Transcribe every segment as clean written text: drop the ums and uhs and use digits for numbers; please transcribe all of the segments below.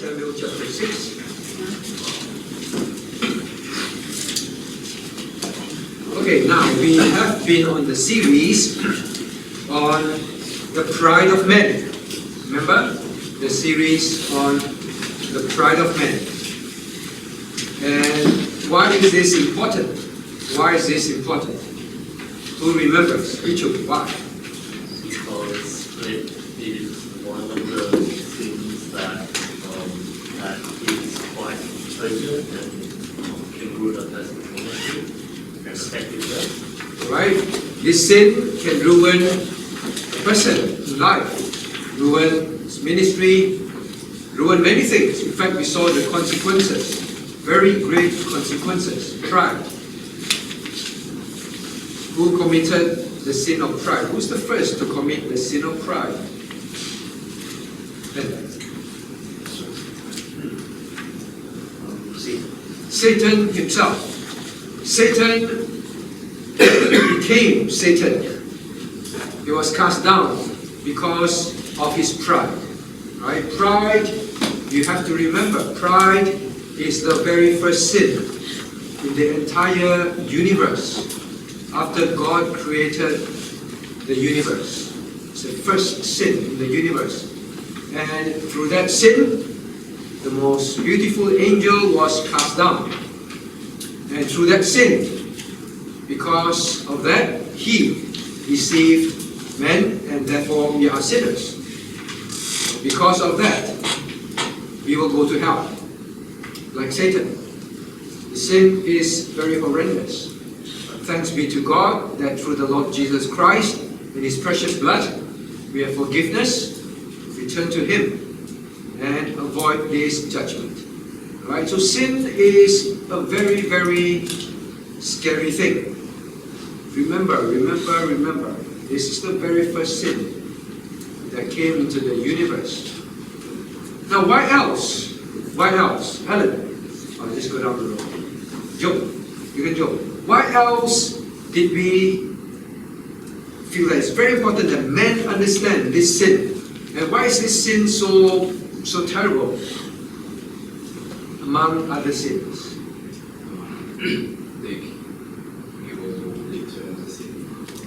Samuel chapter 6. Okay, now we have been on the series on the pride of men. Remember the series on the pride of men. And why is this important? Why is this important? Who remembers? Michal, why? Because it is one of the things that is quite urgent and can ruin a person's relationship and effectiveness. Right? This sin can ruin a person's life, ruin his ministry, ruin many things. In fact, we saw the consequences, very great consequences. Pride. Who committed the sin of pride? Who's the first to commit the sin of pride? Satan himself. Satan became Satan. He was cast down because of his pride. Right? Pride, you have to remember, pride is the very first sin in the entire universe. After God created the universe. It's the first sin in the universe. And through that sin, the most beautiful angel was cast down. And through that sin, because of that, he deceived men, and therefore we are sinners. Because of that, we will go to hell, like Satan. The sin is very horrendous. Thanks be to God that through the Lord Jesus Christ and His precious blood, we have forgiveness, return to Him, and avoid this judgment. Right? So sin is a very, very scary thing. Remember, this is the very first sin that came into the universe. Now, why else? Why else? Helen, I'll just go down the road. Joe, you can Joe. Why else did we feel that it's very important that men understand this sin? And why is this sin so terrible among other sins?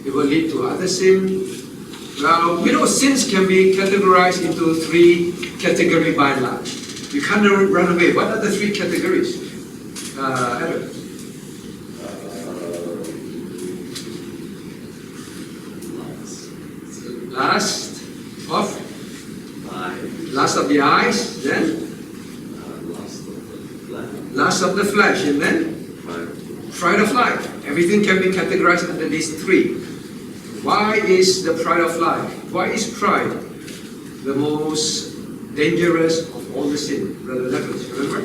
It will lead to other sin. Well, sins can be categorized into three categories by and large. You can't run away. What are the three categories? Reverend. Lust of the eyes, then lust of the flesh, and then pride of life. Everything can be categorized under these three. Why is the pride of life? Why is pride the most dangerous of all the sin? Brother Reverend, remember?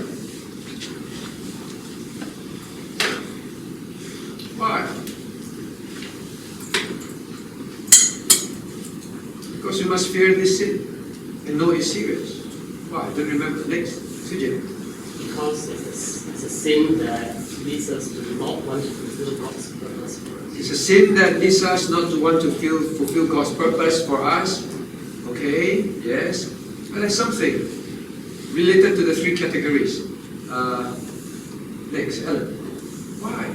Why? Because we must fear this sin and know it's serious. Why? Don't remember. Next, Sujin. Because it's a sin that leads us to not want to fulfill God's purpose for us. It's a sin that leads us not to want to fulfill God's purpose for us. Okay, yes. But there's something related to the three categories. Next, Ellen. Why?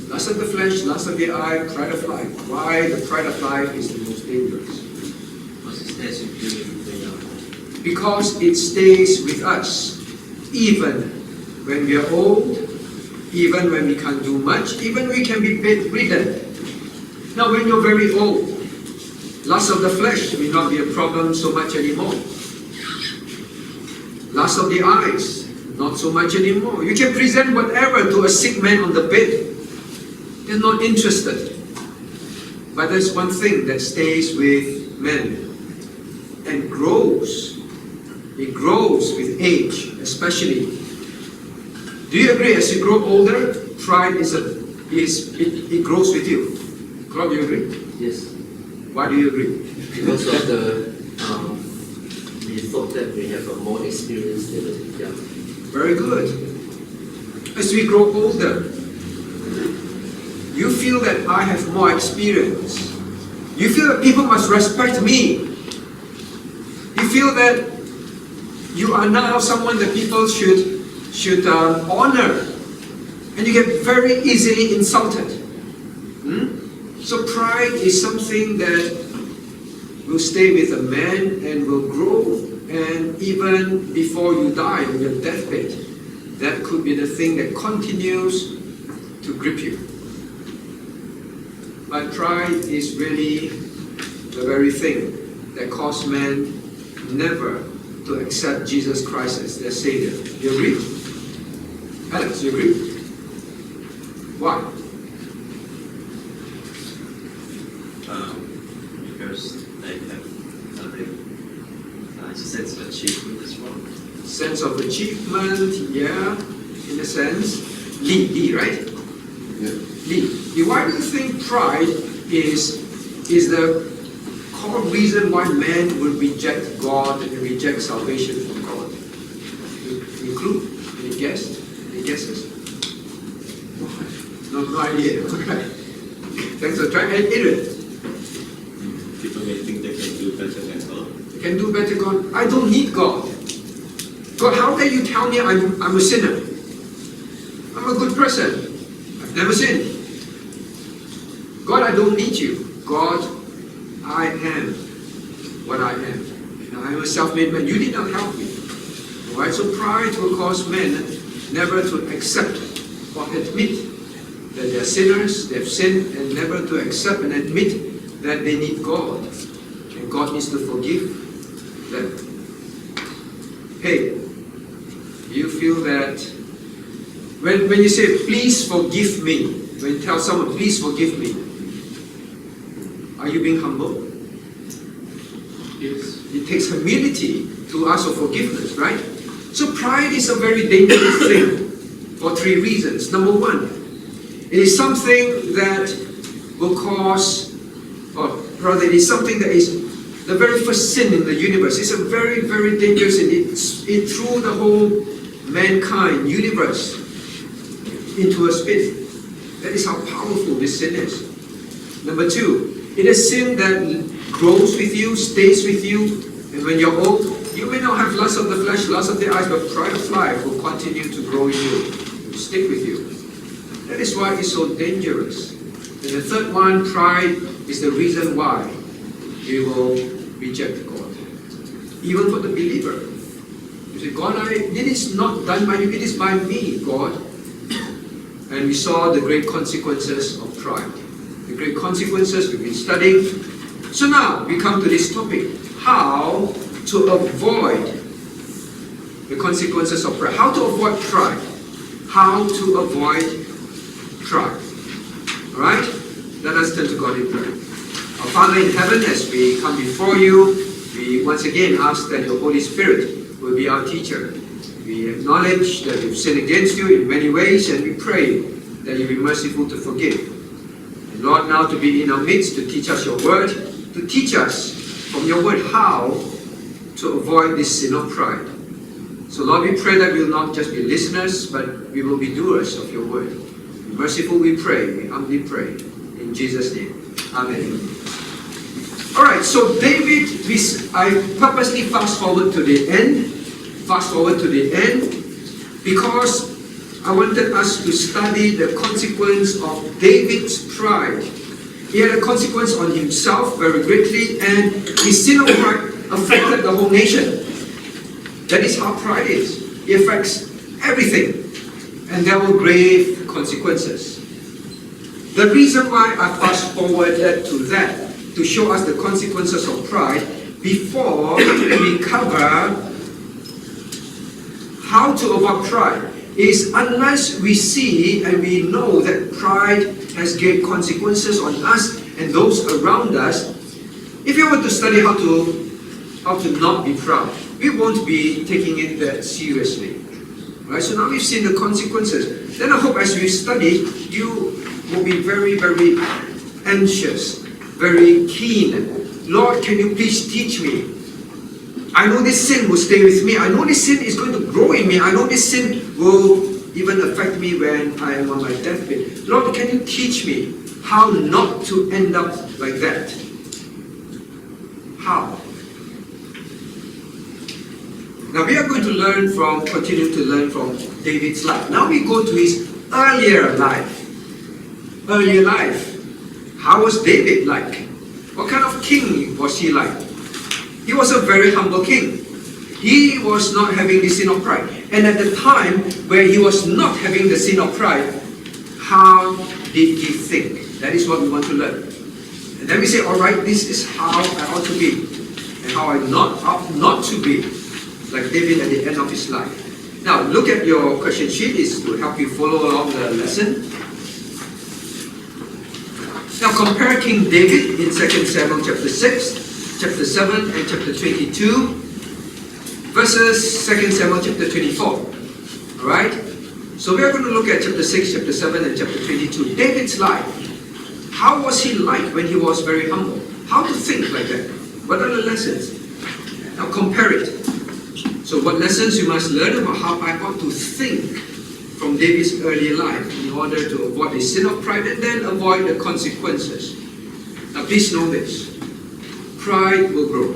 Lust of the flesh, lust of the eye, pride of life. Why the pride of life is the most dangerous? Because it stays with us, even when we are old, even when we can't do much, even we can be bedridden. Now, when you're very old, lust of the flesh may not be a problem so much anymore. Lust of the eyes, not so much anymore. You can present whatever to a sick man on the bed. They're not interested. But there's one thing that stays with men and grows. It grows with age, especially. Do you agree? As you grow older, pride it grows with you. Claude, do you agree? Yes. Why do you agree? Because of we thought that we have a more experience than the young. Very good. As we grow older, you feel that I have more experience. You feel that people must respect me. You feel that You are now someone that people should honor. And you get very easily insulted. So pride is something that will stay with a man and will grow. And even before you die on your deathbed, that could be the thing that continues to grip you. But pride is really the very thing that caused man never to accept Jesus Christ as their Savior. You agree? Alex, you agree? Why? Because they have a sense of achievement as well. Sense of achievement, yeah, in a sense. Lee, right? Yeah. Lee, why do you think pride is the core reason why man will reject God and reject salvation from God? You clue? Any guess? Any guesses? No idea. Okay. Thanks for trying. Adrian. People may think they can do better than God. They can do better, God. I don't need God. God, how can you tell me I'm a sinner? I'm a good person. I've never sinned. God, I don't need you. God, I am what I am. And I am a self-made man. You did not help me. Alright, so pride will cause men never to accept or admit that they are sinners, they have sinned, and never to accept and admit that they need God. And God needs to forgive them. Hey, do you feel that when you say, please forgive me, when you tell someone, please forgive me, are you being humble? Yes. It takes humility to ask for forgiveness, right? So pride is a very dangerous thing for three reasons. Number one, it is something that will cause, or rather it is something that is the very first sin in the universe. It's a very, very dangerous sin. It threw the whole mankind, universe, into a spin. That is how powerful this sin is. Number two, it is sin that grows with you, stays with you, and when you're old, you may not have lust of the flesh, lust of the eyes, but pride of life will continue to grow in you, will stick with you. That is why it's so dangerous. And the third one, pride is the reason why you will reject God. Even for the believer. You say, God, it is not done by you, it is by me, God. And we saw the great consequences of pride. The great consequences we've been studying. So now we come to this topic. How to avoid the consequences of pride. How to avoid pride. How to avoid pride. Alright? Let us turn to God in prayer. Our Father in heaven, as we come before you, we once again ask that your Holy Spirit will be our teacher. We acknowledge that we've sinned against you in many ways, and we pray that you be merciful to forgive. And Lord, now to be in our midst, to teach us your word, to teach us from your word how to avoid this sin of pride. So Lord, we pray that we will not just be listeners, but we will be doers of your word. Be merciful, we pray, we humbly pray. In Jesus' name, amen. Alright, so David, I purposely fast forward to the end, because I wanted us to study the consequence of David's pride. He had a consequence on himself very greatly, and his sin of pride affected the whole nation. That is how pride is. It affects everything, and there were grave consequences. The reason why I fast forwarded to that, to show us the consequences of pride, before we cover how to avoid pride, is unless we see and we know that pride has great consequences on us and those around us, if you were to study how to not be proud, we won't be taking it that seriously. Right? So now we've seen the consequences. Then I hope as we study, you will be very, very anxious, very keen. Lord, can you please teach me? I know this sin will stay with me. I know this sin is going to grow in me. I know this sin will even affect me when I am on my deathbed. Lord, can you teach me how not to end up like that? How? Now we are going to continue to learn from David's life. Now we go to his earlier life. Earlier life. How was David like? What kind of king was he like? He was a very humble king. He was not having the sin of pride. And at the time where he was not having the sin of pride, how did he think? That is what we want to learn. And then we say, all right, this is how I ought to be. And how I ought not to be. Like David at the end of his life. Now, look at your question sheet. It's to help you follow along the lesson. Now, compare King David in 2 Samuel chapter 6, chapter 7, and chapter 22, versus 2 Samuel chapter 24. Alright? So we are going to look at chapter 6, chapter 7, and chapter 22. David's life. How was he like when he was very humble? How to think like that? What are the lessons? Now, compare it. So what lessons you must learn about how I ought to think from David's earlier life in order to avoid the sin of pride and then avoid the consequences. Now please know this. Pride will grow.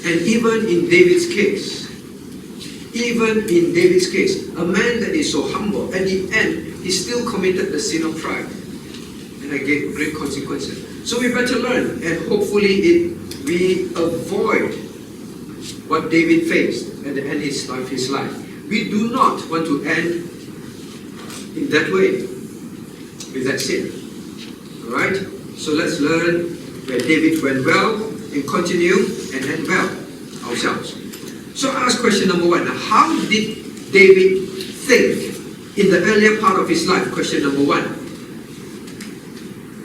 And even in David's case, a man that is so humble, at the end, he still committed the sin of pride. And I gave great consequences. So we better learn, and hopefully we avoid what David faced at the end of his life. We do not want to end in that way, with that sin. Alright? So let's learn where David went well and continue and end well ourselves. So I ask question number 1. Now, how did David think in the earlier part of his life? Question number 1.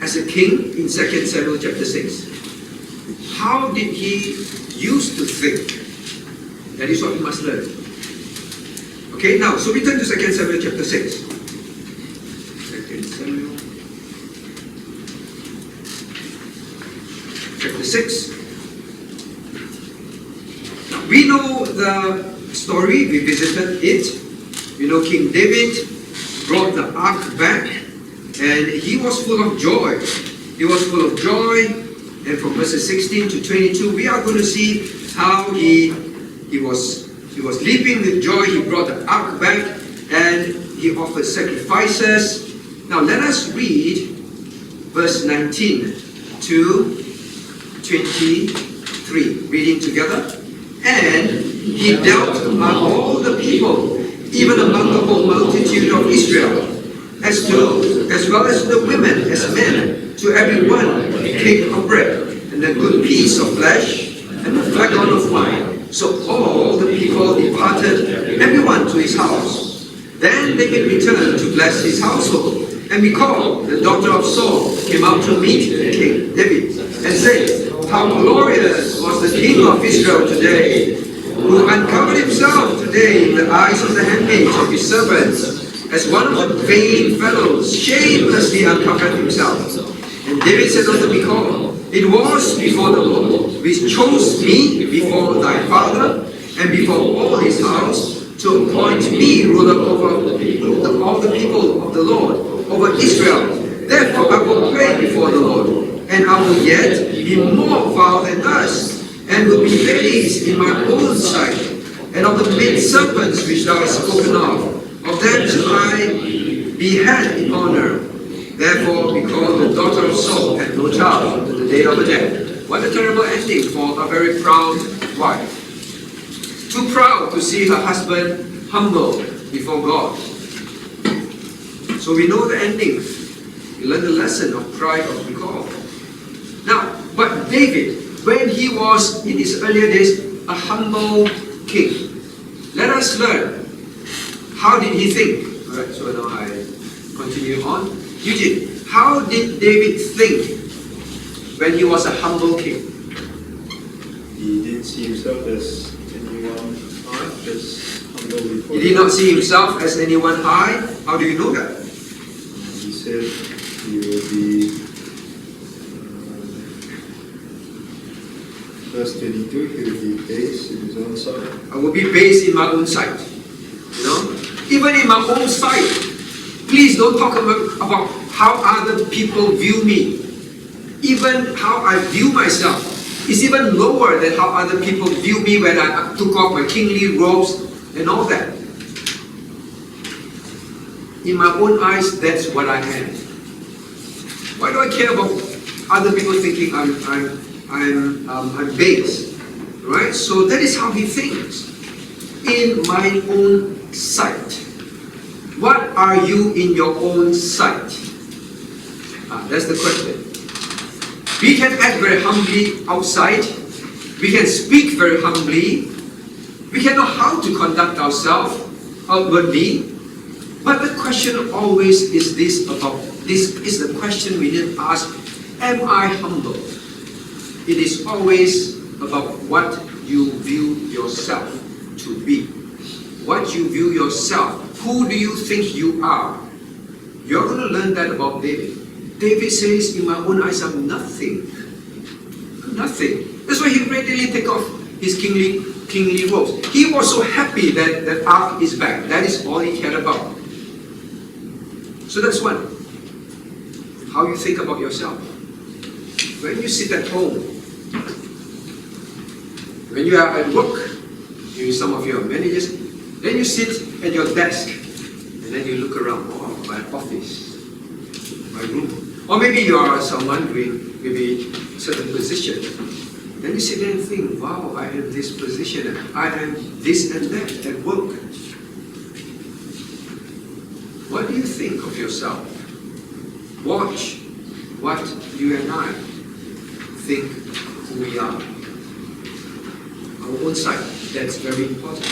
As a king in 2 Samuel chapter 6. How did he used to think? That is what we must learn. Okay, now, so we turn to 2 Samuel chapter 6. 2 Samuel chapter 6. Now, we know the story, we visited it. You know, King David brought the ark back, and he was full of joy. He was full of joy, and from verses 16 to 22, we are going to see how he was leaping with joy. He brought the ark back and he offered sacrifices. Now let us read verse 19 to 23, reading together. And he dealt among all the people, even among the whole multitude of Israel, as well as the women as men, to every one a cake of bread, and a good piece of flesh, and a flagon of wine. So all the people departed, everyone to his house. Then David returned to bless his household. And Michal, the daughter of Saul, came out to meet King David, and said, How glorious was the king of Israel today, who uncovered himself today in the eyes of the handmaids of his servants, as one of the vain fellows shamelessly uncovered himself. And David said unto Michal, It was before the Lord, which chose me before thy father, and before all his house, to appoint me ruler over all the people of the Lord, over Israel. Therefore I will pray before the Lord, and I will yet be more vile than thus, and will be praised in my own sight. And of the maid serpents which thou hast spoken of them shall I be had in honor. Therefore, because the daughter of Saul had no child until the day of her death. What a terrible ending for a very proud wife. Too proud to see her husband humble before God. So we know the ending. We learn the lesson of pride of Michal. Now, but David, when he was in his earlier days a humble king, let us learn. How did he think? Alright, so now I continue on. Eugene, how did David think when he was a humble king? He didn't see himself as anyone high, just humble before. He did not see himself as anyone high. How do you know that? He said he will be. Verse 22, he will be based in his own sight. I will be based in my own sight. You know? Even in my own sight. Please don't talk about how other people view me. Even how I view myself. It's even lower than how other people view me when I took off my kingly robes and all that. In my own eyes, that's what I am. Why do I care about other people thinking I'm base? Right? So that is how he thinks. In my own sight. What are you in your own sight? That's the question. We can act very humbly outside. We can speak very humbly. We can know how to conduct ourselves outwardly. But the question always is this is the question we need to ask. Am I humble? It is always about what you view yourself to be. What you view yourself. Who do you think you are? You're going to learn that about David. David says, in my own eyes, I'm nothing. I'm nothing. That's why he readily take off his kingly robes. He was so happy that the ark is back. That is all he cared about. So that's one. How you think about yourself. When you sit at home, when you are at work, some of you are managers, then you sit at your desk and then you look around, oh, my office, my room. Or maybe you are someone doing maybe a certain position. Then you sit there and think, wow, I have this position, I have this and that at work. What do you think of yourself? Watch what you and I think who we are. Our own side, that's very important.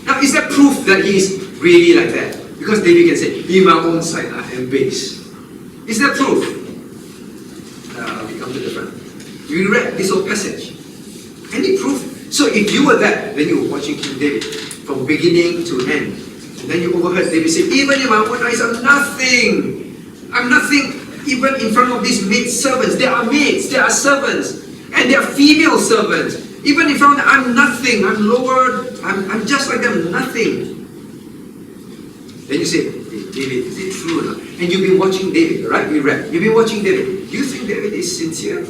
Now, is that proof that he is really like that? Because David can say, in my own sight, I am base. Is that proof? We come to the front. We read this whole passage. Any proof? So if you were there, then you were watching King David from beginning to end. And then you overheard David say, even in my own eyes, I'm nothing. I'm nothing even in front of these maid servants. They are maids, they are servants. And they are female servants. Even in front of them, I'm nothing. I'm lower. I'm just like them, nothing. Then you say, hey, David, is it true or not? And you've been watching David, right? We read. You've been watching David. Do you think David is sincere?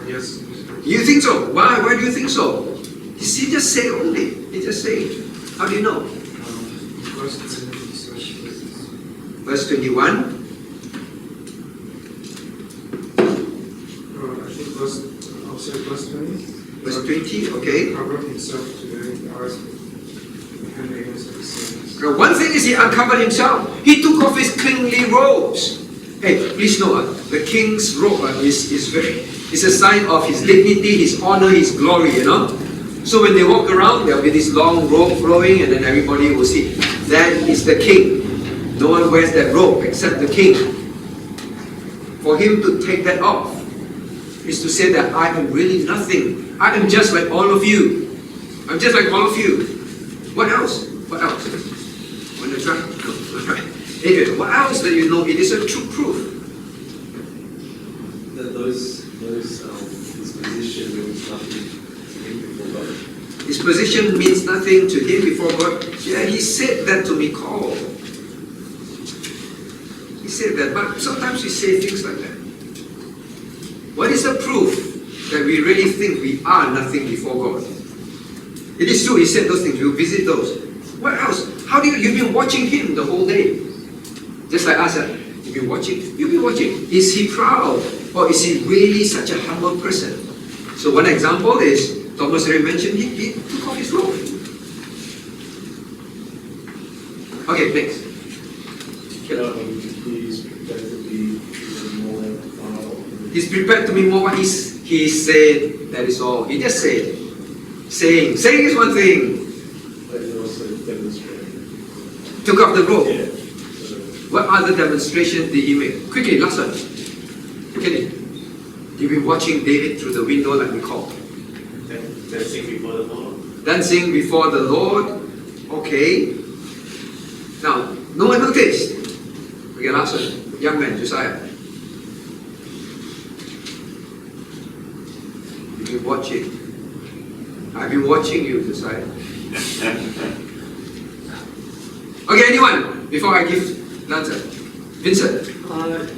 Yes. You think so? Why? Why do you think so? He just say only. He just say. How do you know? Verse 21. I think verse 20. Verse 20, okay. Covered himself to the eyes with the handmaidens of his servants. One thing is he uncovered himself. He took off his kingly robes. Hey, please know, the king's robe is a sign of his dignity, his honor, his glory, you know. So when they walk around, there will be this long robe flowing, and then everybody will see, that is the king. No one wears that robe except the king. For him to take that off is to say that I am really nothing. I am just like all of you. I'm just like all of you. What else? What else? Want to try? Adrian, what else that you know? It is a true proof. That his position means nothing to him before God. His position means nothing to him before God. Yeah, he said that to Michal. He said that, but sometimes we say things like that. What is the proof that we really think we are nothing before God? It is true, he said those things, we'll visit those. What else? How do you've been watching him the whole day? Just like us, you've been watching. Is he proud? Or is he really such a humble person? So one example is, Thomas already mentioned, he took off his robe. Okay, next. He's prepared to be more what he said, that is all. He just said. Saying is one thing. But he also demonstrated. Took off the robe. Yeah. What other demonstrations did he make? Quickly, last one. Quickly. You've been watching David through the window like we call. Dancing before the Lord. Dancing before the Lord. Okay. Now, no one noticed. Okay, last one. Young man, Josiah. You've been watching. I've been watching you, Josiah. Okay, anyone? Before I give the answer. Vincent,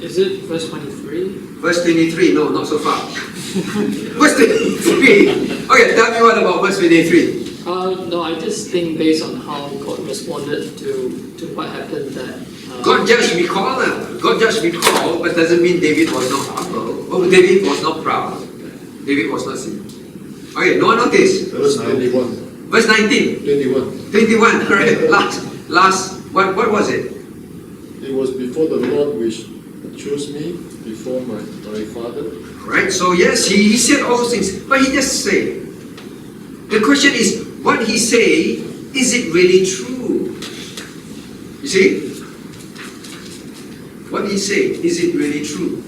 Is it verse 23? verse 23. No, not so far. Verse 23. Okay, tell me what about verse 23. No, I just think based on how God responded to what happened that God judged Michal. God judged Michal, but doesn't mean David was not humble. Oh, David was not proud. David was not sinning. Okay, no one notice. Verse 21. Verse 19. 21. 21, correct. Last, what was it? It was before the Lord which chose me, before my father. Right, so yes, he said all those things, but he just said. The question is, what he say, is it really true? You see? What he say, is it really true?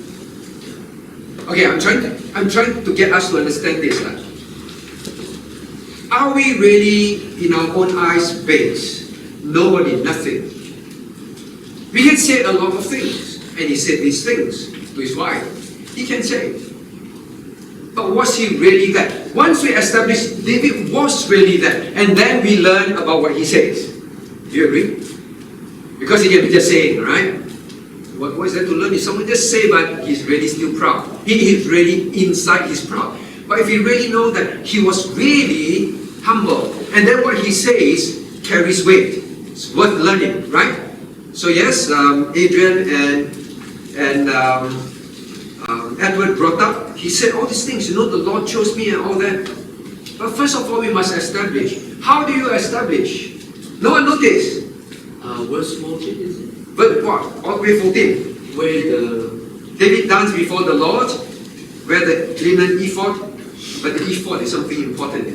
Okay, I'm trying to get us to understand this. Are we really, in our own eyes, base? Nobody, nothing. We can say a lot of things, and he said these things to his wife. He can say. But was he really that? Once we establish David was really that, and then we learn about what he says. Do you agree? Because he can be just saying, right? What is there to learn? If someone just say, but he's really still proud. He is really inside, he's proud. But if you really know that he was really humble, and then what he says carries weight, it's worth learning, right? So yes, Adrian and Edward brought up, he said all these things, the Lord chose me and all that. But first of all, we must establish. How do you establish? No one noticed. Verse 14 is it? But what? All the way 14. Where the David danced before the Lord, wear the linen ephod. But the ephod is something important,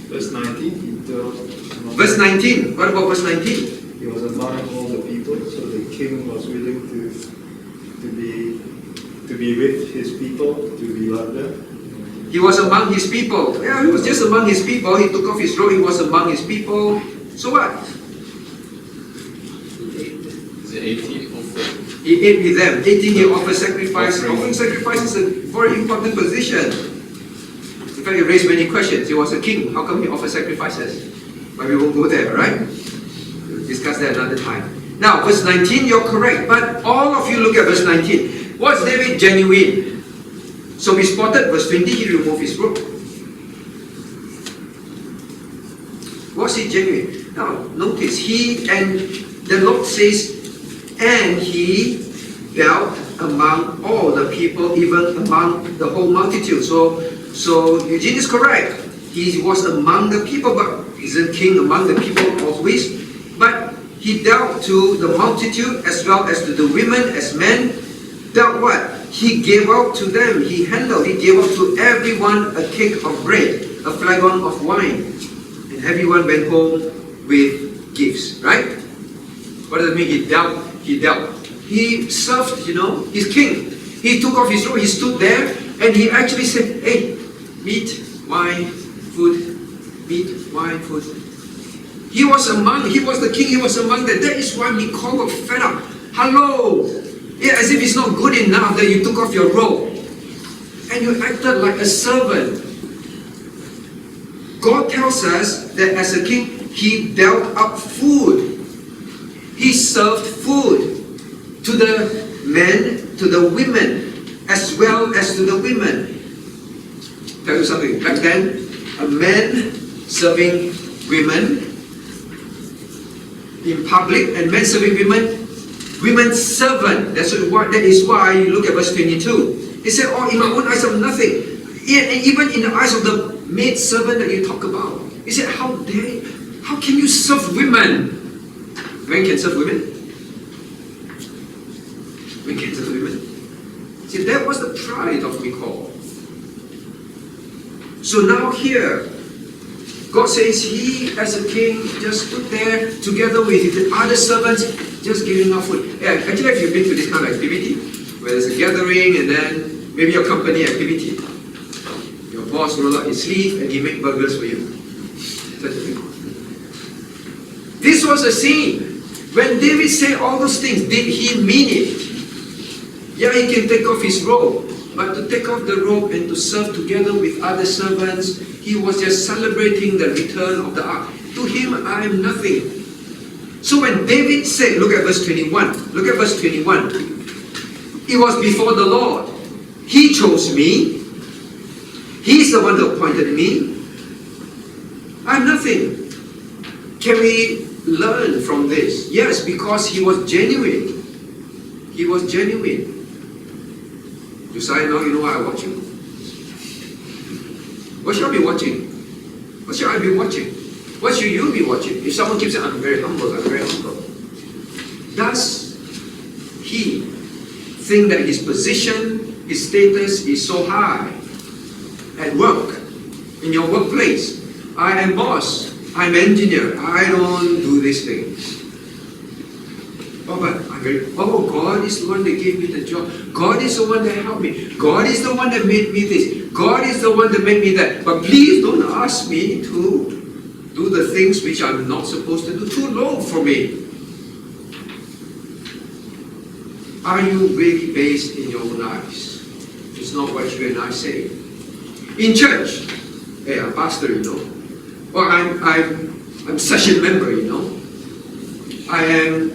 Verse 19, he dwelt among Verse 19. What about verse 19? He was among all the people, so the king was willing to be with his people, to be loved them. He was among his people. Yeah, he was just among his people. He took off his robe, he was among his people. So what? The 18 offered. He ate with them. 18, he offered sacrifice. Offering sacrifice is a very important position. In fact, it raised many questions. He was a king. How come he offered sacrifices? But we won't go there, right? We'll discuss that another time. Now, verse 19, you're correct. But all of you look at verse 19. Was David genuine? So we spotted verse 20, he removed his robe. Was he genuine? Now, notice, the Lord says, and he dealt among all the people, even among the whole multitude. So Eugene is correct. He was among the people, but isn't king among the people always? But he dealt to the multitude as well as to the women as men. Dealt what? He gave out to them. He gave out to everyone a cake of bread, a flagon of wine. And everyone went home with gifts, right? What does it mean? He dealt. He served, he's king. He took off his robe, he stood there, and he actually said, hey, meat, wine, food, meat, wine, food. He was the king, he was among them. That is why Michal got fed up. Hello! Yeah, as if it's not good enough that you took off your robe. And you acted like a servant. God tells us that as a king, he dealt up food. He served food to the men, to the women, as well as to the women. Tell you something, back then, a man serving women in public and men serving women's servant. That is why you look at verse 22. He said, oh, in my own eyes I'm nothing. And even in the eyes of the maid servant that you talk about. He said, how can you serve women? Men can serve women? Men can serve women? See, that was the pride of Michal. So now here, God says he, as a king, just stood there together with the other servants, just giving out food. Yeah, actually, if you've been to this kind of activity, where there's a gathering and then maybe a company activity, your boss roll up his sleeve and he make burgers for you. Such a thing. This was a scene. When David said all those things, did he mean it? Yeah, he can take off his robe, but to take off the robe and to serve together with other servants, he was just celebrating the return of the ark. To him, I am nothing. So when David said, look at verse 21, look at verse 21. It was before the Lord. He chose me. He's the one who appointed me. I'm nothing. Can we learn from this? Yes, because he was genuine. He was genuine. Josiah, now you know why I watch you. What should I be watching? What should I be watching? What should you be watching? If someone keeps saying, I'm very humble, I'm very humble. Does he think that his position, his status is so high at work, in your workplace? I am boss, I'm engineer, I don't do these things. Oh, but God is the one that gave me the job. God is the one that helped me. God is the one that made me this. God is the one that made me that. But please don't ask me to do the things which I'm not supposed to do. Too low for me. Are you really based in your own eyes? It's not what you and I say. In church, hey, I'm pastor, you know. Or I'm session member, you know. I am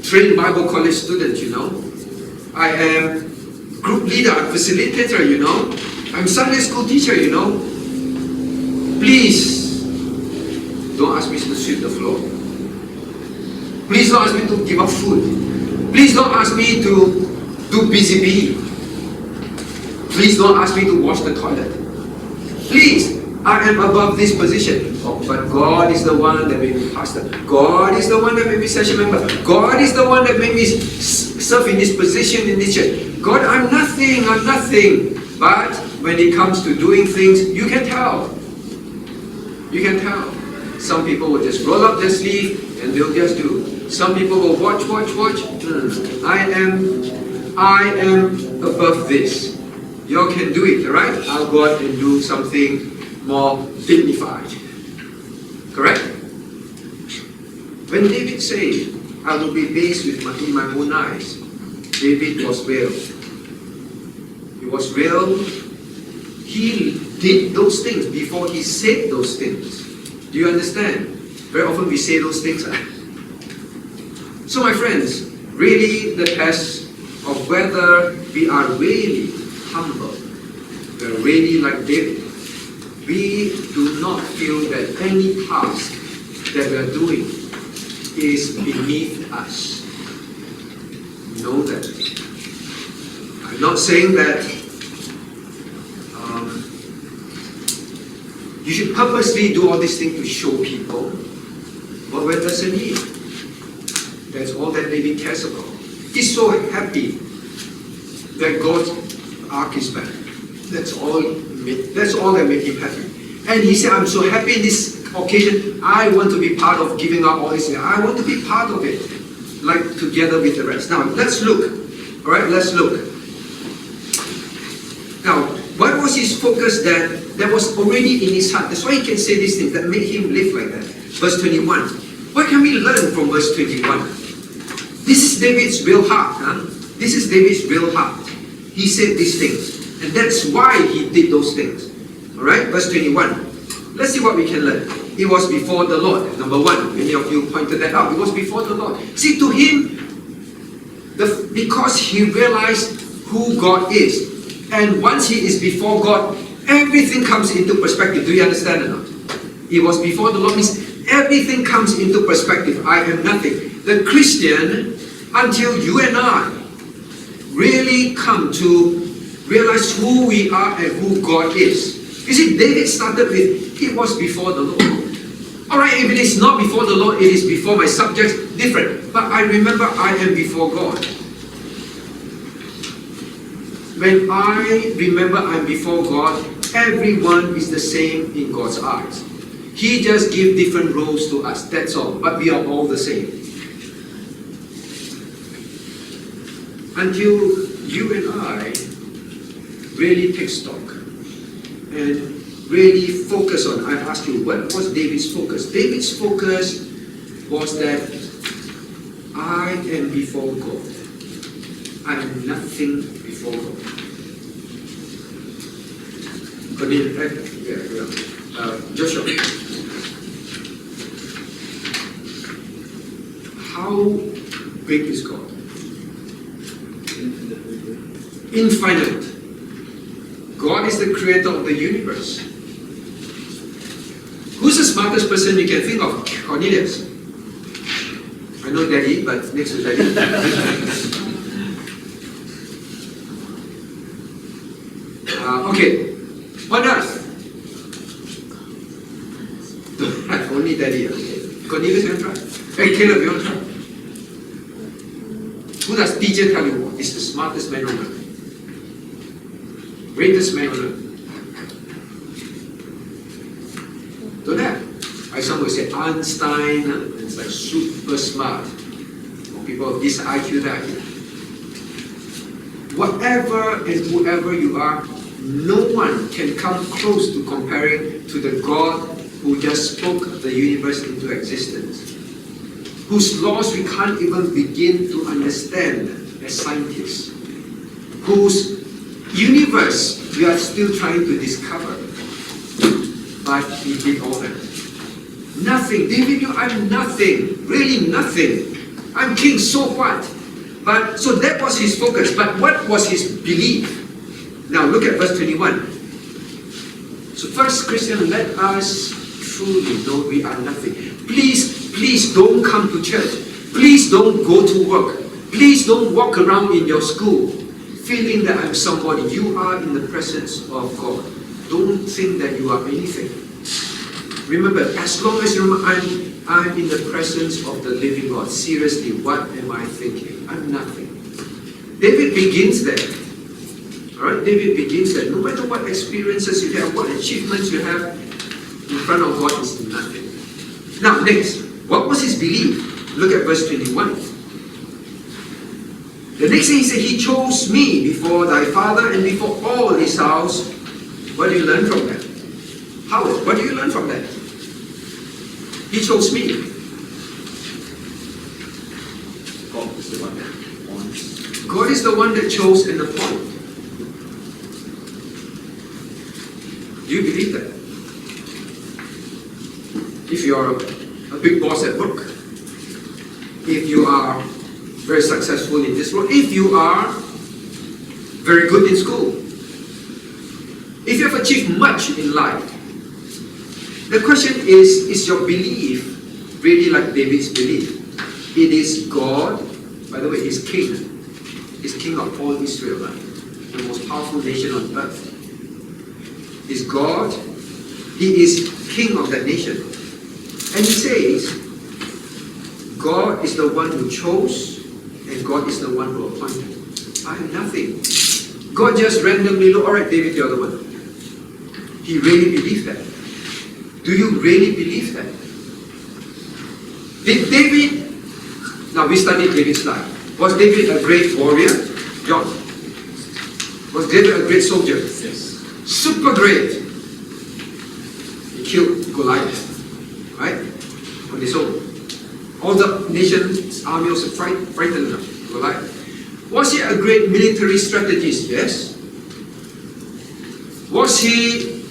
trained Bible college student, you know. I am group leader, facilitator, you know. I'm Sunday school teacher, you know. Please, don't ask me to sweep the floor. Please don't ask me to give up food. Please don't ask me to do busy bee. Please don't ask me to wash the toilet. Please, I am above this position. Oh, but God is the one that made me pastor. God is the one that made me session member. God is the one that made me serve in this position in this church. God, I'm nothing, I'm nothing. But when it comes to doing things, you can tell. You can tell. Some people will just roll up their sleeve and they'll just do. Some people will watch. I am above this. You all can do it, alright? I'll go out and do something more dignified. Correct? When David said, I will be based in my own eyes, David was real. He was real. He did those things before he said those things. Do you understand? Very often we say those things. So my friends, really the test of whether we are really humble, we're really like David, we do not feel that any task that we are doing is beneath us. Know that. I'm not saying that you should purposely do all these things to show people, but where does it need? That's all that David cares about. He's so happy that God's ark is back. That's all that made him happy. And he said, I'm so happy in this occasion, I want to be part of giving up all this things. I want to be part of it, like together with the rest. Now, let's look. All right, let's look. Now, what was his focus that was already in his heart? That's why he can say these things that made him live like that. Verse 21. What can we learn from verse 21? This is David's real heart. This is David's real heart. He said these things. And that's why he did those things. Alright, verse 21. Let's see what we can learn. It was before the Lord. Number one, many of you pointed that out. It was before the Lord. See, to him, because he realized who God is. And once he is before God, everything comes into perspective. Do you understand or not? It was before the Lord means everything comes into perspective. I am nothing. The Christian, until you and I really come to realize who we are and who God is. You see, David started with, it was before the Lord. Alright, if it is not before the Lord, it is before my subjects, different. But I remember I am before God. When I remember I'm before God, everyone is the same in God's eyes. He just gives different roles to us, that's all. But we are all the same. Until you and I really take stock and really focus on, I asked you, what was David's focus? David's focus was that I am before God. I am nothing before God. Joshua. How big is God? Infinitely big. Infinite. God is the creator of the universe. Who's the smartest person you can think of? Cornelius. I know Daddy, but next to Daddy. Okay. What else? Only Daddy. Okay. Cornelius, you want to try? Hey, Caleb, you want to try? Who does teacher tell you is the smartest man on earth? Greatest man on earth? Don't have. Like some will say Einstein, it's like super smart. Or people of this IQ, that IQ. Whatever and whoever you are, no one can come close to comparing to the God who just spoke the universe into existence, whose laws we can't even begin to understand as scientists, whose universe we are still trying to discover. But he did all that. Nothing. David knew, I'm nothing. Really nothing. I'm king, so what? But so that was his focus. But what was his belief? Now look at verse 21. So first, Christian, let us truly know we are nothing. Please don't come to church. Please don't go to work. Please don't walk around in your school feeling that I'm somebody. You are in the presence of God. Don't think that you are anything. Remember, as long as you remember, I'm in the presence of the living God. Seriously, what am I thinking? I'm nothing. David begins there. Alright, David begins there. No matter what experiences you have, what achievements you have, in front of God is nothing. Now, next, what was his belief? Look at verse 21. The next thing he said, he chose me before thy father and before all his house. What do you learn from that? How? What do you learn from that? He chose me. God is the one that wants. God is the one that chose and appointed. Do you believe that? If you are a big boss at work, if you are very successful in this world, if you are very good in school, if you have achieved much in life, the question is your belief really like David's belief? It is God, by the way, is king. Is king of all Israel, right? The most powerful nation on earth. Is God, he is king of that nation. And he says, God is the one who chose, and God is the one who appointed. I am nothing. God just randomly looked, alright, David, you're the one. He really believed that. Do you really believe that? Did David, now we studied David's life. Was David a great warrior? John. Was David a great soldier? Yes. Super great. He killed Goliath. Right? On his own. All the nation's army was frightened of Goliath. Was he a great military strategist? Yes. Was he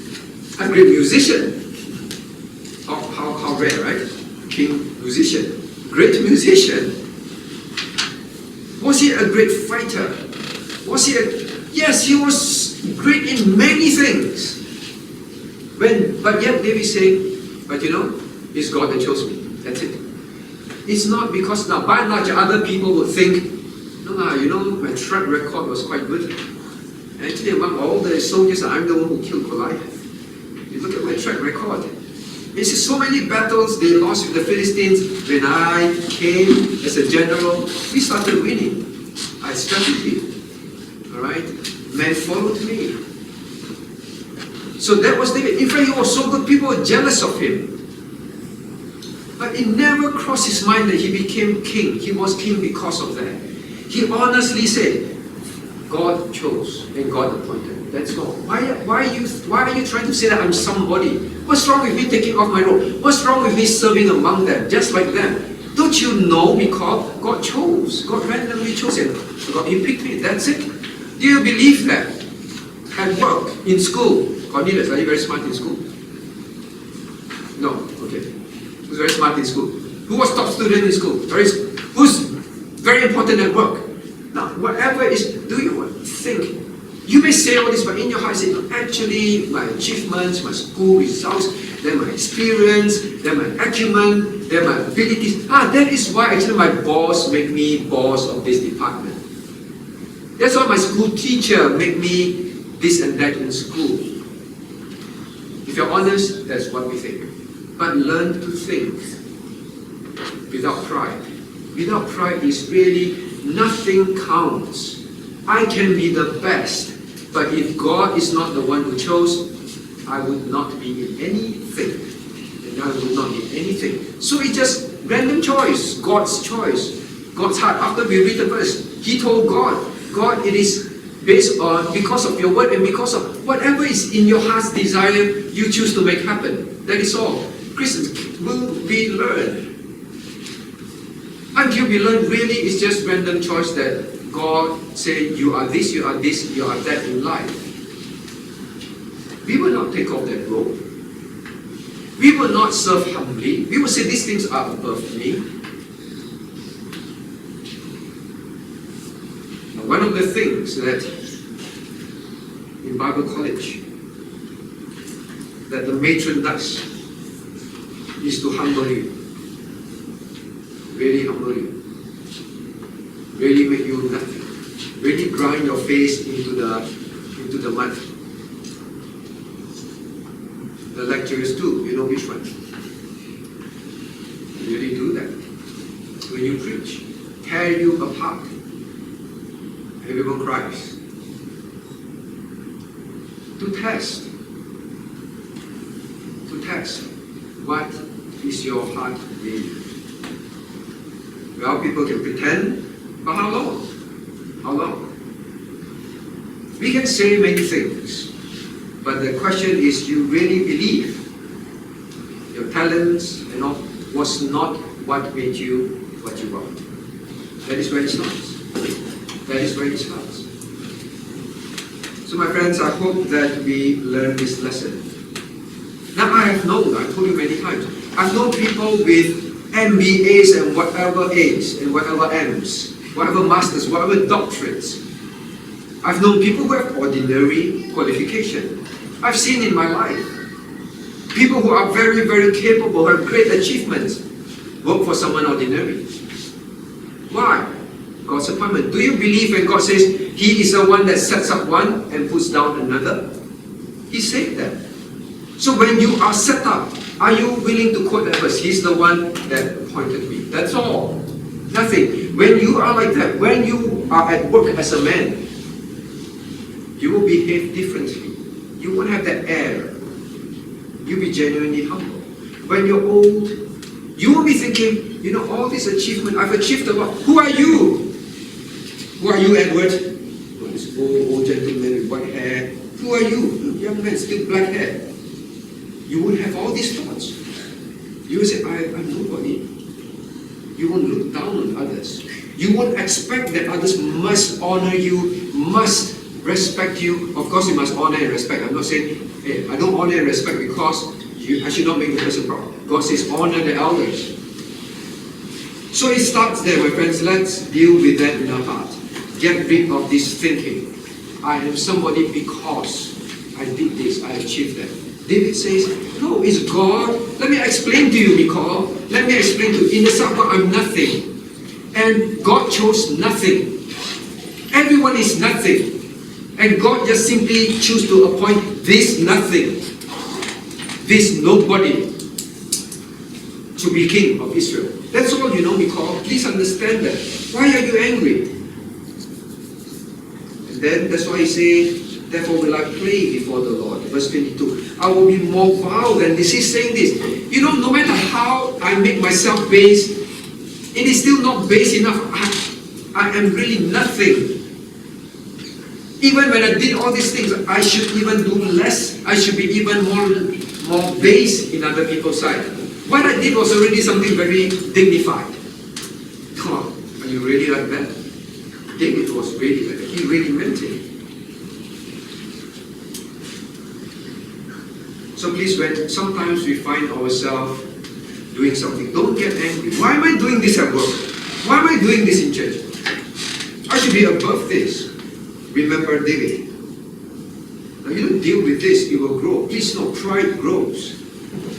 a great musician? How rare, right? King musician. Great musician. Was he a great fighter? Was he yes, he was great in many things. But yet David saying, but you know, it's God that chose me. That's it. It's not because now, by and large, other people would think, no, you know, my track record was quite good. Actually, among all the soldiers, I'm the one who killed Goliath. You look at my track record. You see, so many battles they lost with the Philistines. When I came as a general, we started winning. I strategy. Alright? Men followed me. So that was David. In fact, he was so good, people were jealous of him. But it never crossed his mind that he became king. He was king because of that. He honestly said, God chose and God appointed. That's all. Why are you trying to say that I'm somebody? What's wrong with me taking off my robe? What's wrong with me serving among them, just like them? Don't you know, Michal? God chose. God randomly chose him. He picked me. That's it. Do you believe that? At work, in school. Cornelius, are you very smart in school? No. Okay. Who's very smart in school? Who was top student in school? Who's very important at work? Now, whatever is, do you think? You may say all this, but in your heart say, no, actually, my achievements, my school results, then my experience, then my acumen, then my abilities. That is why actually my boss made me boss of this department. That's why my school teacher made me this and that in school. If you're honest, that's what we think. But learn to think without pride. Without pride is really nothing counts. I can be the best, but if God is not the one who chose, I would not be in anything. And I would not be anything. So it's just random choice, God's choice, God's heart. After we read the verse, he told God, it is based on, because of your word and because of whatever is in your heart's desire, you choose to make happen. That is all. Christians, will we learn? Until we learn, really, it's just random choice that God say, you are this, you are this, you are that in life. We will not take off that robe. We will not serve humbly. We will say these things are above me. Now, one of the things that in Bible college that the matron does is to humble you. Really humble you. Really make you nothing. Really grind your face into the mud. The lecturers too, you know which one? Really do that. When you preach, tear you apart. Everyone cries. To test what is your heart really. Well, people can pretend, but how long? How long? We can say many things, but the question is, you really believe your talents and all was not what made you what you are? That is where it starts. That is where it starts. So my friends, I hope that we learn this lesson. Now I told you many times, I've known people with MBAs and whatever A's and whatever M's, whatever masters, whatever doctorates. I've known people who have ordinary qualification. I've seen in my life people who are very, very capable, have great achievements, work for someone ordinary. Why? God's appointment. Do you believe when God says He is the one that sets up one and puts down another? He said that. So when you are set up, are you willing to quote that verse? He's the one that appointed me. That's all. Nothing. When you are like that, when you are at work as a man, you will behave differently. You won't have that air. You'll be genuinely humble. When you're old, you will be thinking, you know, all this achievement, I've achieved a lot. Who are you? Who are you, Edward? Oh, this old gentleman with white hair. Who are you? Young man, still black hair. You won't have all these thoughts. You will say, I'm nobody. You won't look down on others. You won't expect that others must honor you, must respect you. Of course, you must honor and respect. I'm not saying, hey, I don't honor and respect because I should not make the person proud. God says, honor the elders. So it starts there, my friends. Let's deal with that in our heart. Get rid of this thinking. I am somebody because I did this, I achieved that. David says, no, it's God. Let me explain to you, Michal. Let me explain to you. In the sight of God, I'm nothing. And God chose nothing. Everyone is nothing. And God just simply chose to appoint this nothing, this nobody, to be king of Israel. That's all you know, Michal. Please understand that. Why are you angry? And then that's why he says, therefore will I pray before the Lord. Verse 22. I will be more vile than this. He's saying this. You know, no matter how I make myself base, it is still not base enough. I am really nothing. Even when I did all these things, I should even do less. I should be even more base in other people's sight. What I did was already something very dignified. Come on, are you really like that? David was really like that. He really meant it. So please, when sometimes we find ourselves doing something, don't get angry. Why am I doing this at work? Why am I doing this in church? I should be above this. Remember David. Now you don't deal with this, it will grow. Please no, pride grows.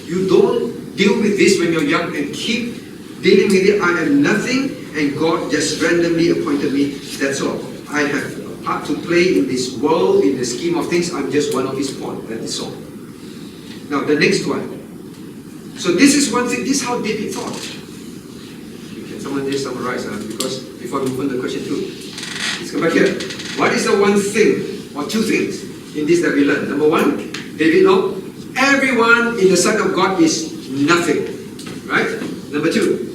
You don't deal with this when you're young and keep dealing with it. I am nothing and God just randomly appointed me. That's all. I have a part to play in this world, in the scheme of things. I'm just one of his pawns. That is all. Now the next one. So this is one thing, this is how David thought. Can someone just summarize, because before we open the question 2. Let's come back here. What is the one thing, or two things, in this that we learn? Number 1, David know, everyone in the sight of God is nothing. Right? Number 2,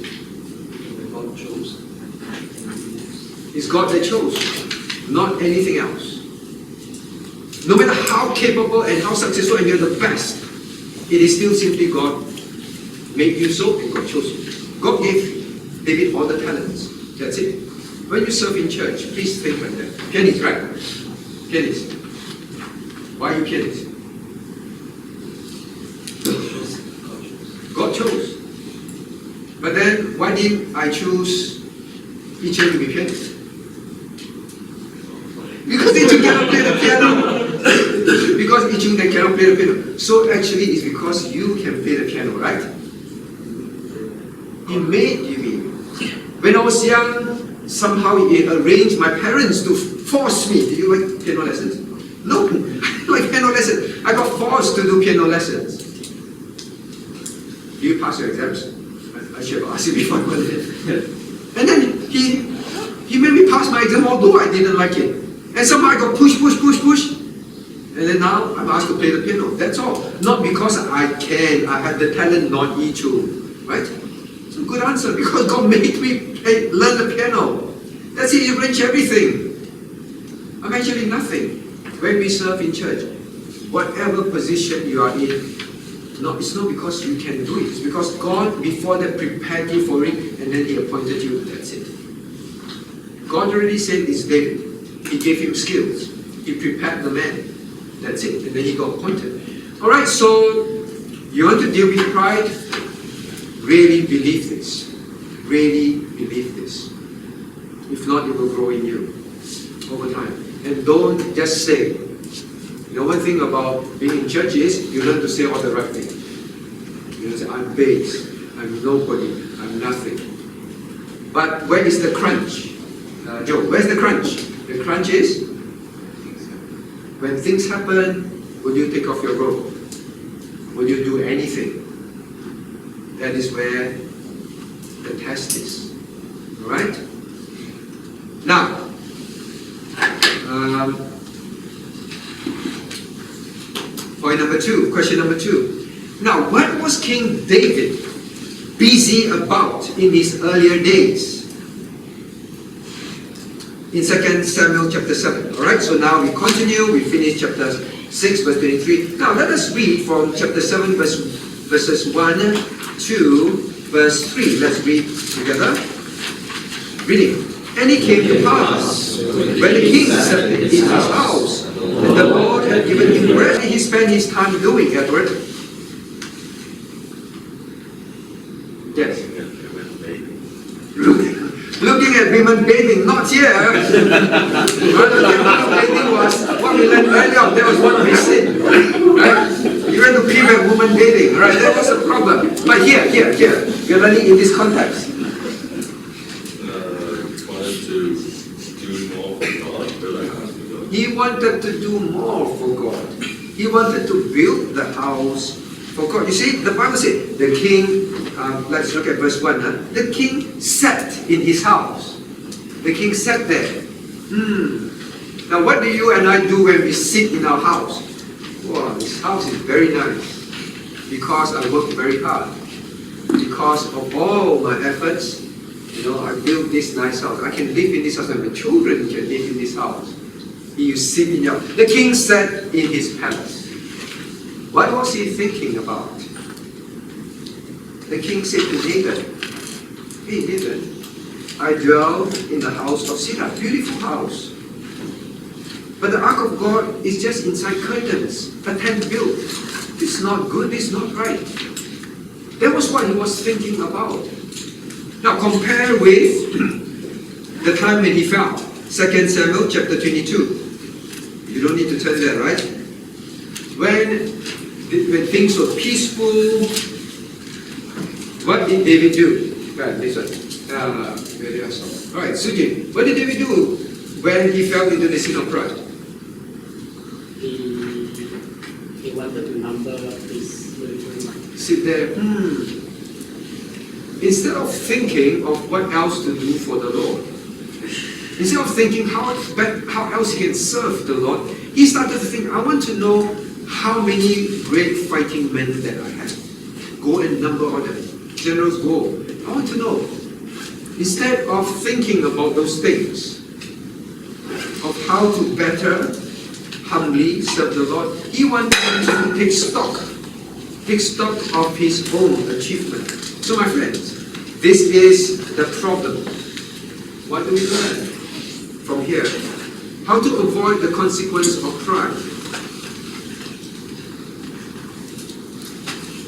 God chose. it's God that chose, not anything else. No matter how capable and how successful and you're the best, it is still simply God made you so and God chose you. God gave David all the talents. That's it. When you serve in church, please think like that. Pianist, right? Pianist. Why are you pianist? God chose. But then, why didn't I choose each to be pianist? Because each cannot play the piano. Because each they cannot play the piano. So actually, it's because you can play the piano, right? He made me. When I was young, somehow he arranged my parents to force me. Did you like piano lessons? No, I didn't like piano lessons. I got forced to do piano lessons. Do you pass your exams? I should have asked you before. And then he made me pass my exam, although I didn't like it. And somehow I got push. And then now I'm asked to play the piano. That's all. Not because I have the talent, not each to. Right? It's a good answer, because God made me learn the piano. That's it, you arrange everything. I'm actually nothing. When we serve in church, whatever position you are in, it's not because you can do it. It's because God before that prepared you for it and then He appointed you. That's it. God already said it's David. He gave him skills. He prepared the man. That's it. And then he got appointed. Alright, so you want to deal with pride? Really believe this. Really believe this. If not, it will grow in you over time. And don't just say. You know, one thing about being in church is you learn to say all the right things. You know, say, I'm base, I'm nobody, I'm nothing. But where is the crunch? Joe, where's the crunch? The crunch is when things happen, will you take off your robe? Will you do anything? That is where the test is. Alright? Now, point number 2, question number 2. Now, what was King David busy about in his earlier days? In 2 Samuel chapter 7. Alright, so now we continue, we finish chapter 6, verse 23. Now let us read from chapter 7, verses 1 to verse 3. Let's read together. Reading. And it came to pass, when the king sat in his house, and the Lord had given him rest, he spent his time doing, Edward. Yes. Looking at women bathing, not here. Women bathing was what we learned earlier. That was what we said. Right? You went to prevent women bathing, right? That was a problem. But here. We're learning in this context. He wanted to do more for God. He wanted to build the house for God. You see, the Bible said, the king, let's look at verse 1. The king sat in his house. The king sat there. Now what do you and I do when we sit in our house? Wow, this house is very nice. Because I worked very hard. Because of all my efforts, I built this nice house. I can live in this house, and my children can live in this house. You sit in your... The king sat in his palace. What was he thinking about? The king said to David, hey David, I dwell in the house of cedar, beautiful house. But the ark of God is just inside curtains, a tent built. It's not good, it's not right. That was what he was thinking about. Now compare with the time when he fell. 2 Samuel chapter 22. You don't need to turn there, right? When things were peaceful, what did David do? Right, this one. Alright, Sujin, what did David do when he fell into the sin of pride? He wanted to number his military. Sit there, Instead of thinking of what else to do for the Lord, instead of thinking how else he can serve the Lord, he started to think, I want to know how many great fighting men that I have. Go and number all them. Generals, go. I want to know. Instead of thinking about those things, of how to better, humbly serve the Lord, he wanted to take stock of his own achievement. So my friends, this is the problem. What do we learn from here? How to avoid the consequence of pride.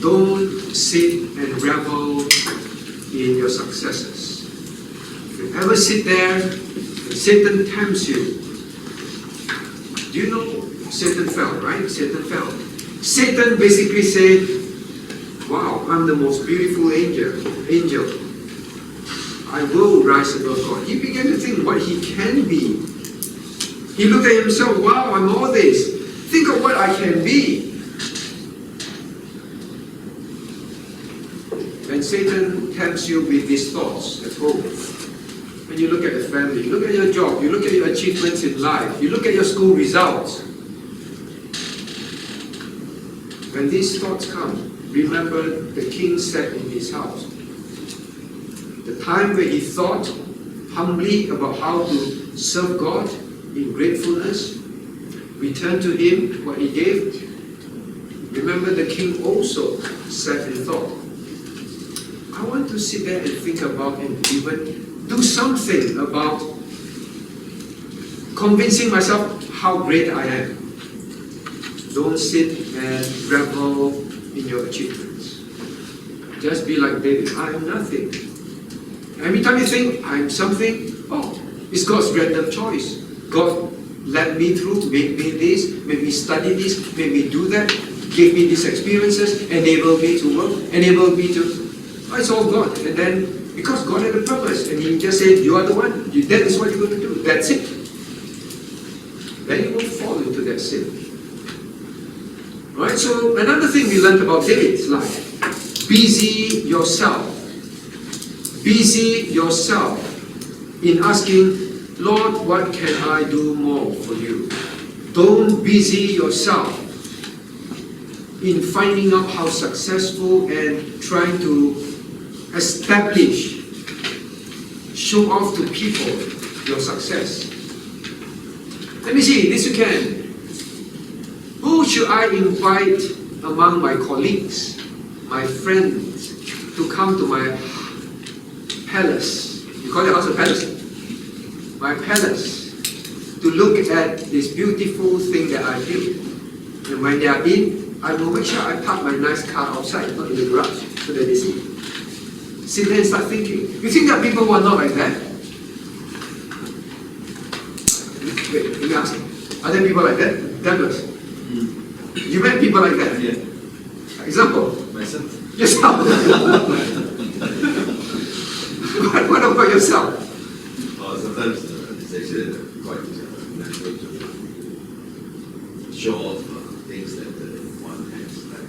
Don't sit and revel in your successes. If you ever sit there and Satan tempts you, do you know Satan fell, right? Satan fell. Satan basically said, wow, I'm the most beautiful angel. I will rise above God. He began to think what he can be. He looked at himself, wow, I'm all this. Think of what I can be. When Satan tempts you with these thoughts at home, when you look at the family, you look at your job, you look at your achievements in life, you look at your school results, when these thoughts come, remember the king sat in his house. The time where he thought humbly about how to serve God in gratefulness, return to him what he gave. Remember the king also sat and thought, I want to sit there and think about and even do something about convincing myself how great I am. Don't sit and revel in your achievements. Just be like David, I am nothing. Every time you think I'm something, oh, it's God's random choice. God led me through, made me this, made me study this, made me do that, gave me these experiences, enabled me to work, enabled me to... Oh, it's all God. And then, because God had a purpose, and He just said, you are the one, that is what you're going to do, that's it. Then you will fall into that sin. Alright, so another thing we learned about David's life, busy yourself. Busy yourself in asking, Lord, what can I do more for you? Don't busy yourself in finding out how successful and trying to establish, show off to people your success. Let me see, this you can. Who should I invite among my colleagues, my friends, to come to my palace? You call it house a palace? My palace. To look at this beautiful thing that I built. And when they are in, I will make sure I park my nice car outside, not in the garage, so that they see. Sit there and start thinking. You think there are people who are not like that? Wait, let me ask you. Are there people like that? Douglas? You met people like that? Yeah. Example? Myself. Yourself? What about yourself? Sometimes it's actually quite natural to show off things that one has, like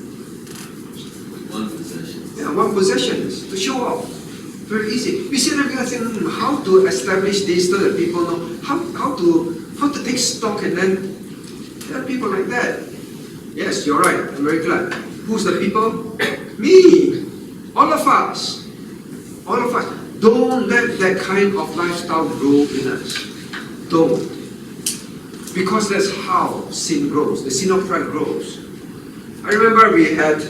one possession. Yeah, one possessions, to show off. Very easy. We see everything saying how to establish this so that people know how to take stock, and then there are people like that. Yes, you're right. I'm very glad. Who's the people? Me. All of us. All of us. Don't let that kind of lifestyle grow in us. Don't. Because that's how sin grows. The sin of pride grows. I remember we had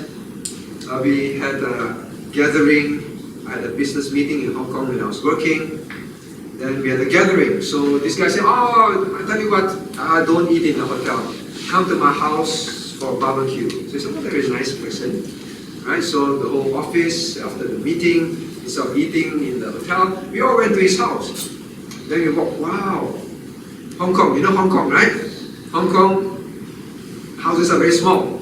a gathering at a business meeting in Hong Kong when I was working. Then we had a gathering. So this guy said, oh, I tell you what, don't eat in the hotel. Come to my house for barbecue. So I said, oh, very nice person. Right? So the whole office, after the meeting, instead of eating in the hotel, we all went to his house. Then we walked, wow. Hong Kong, you know Hong Kong, right? Hong Kong, houses are very small,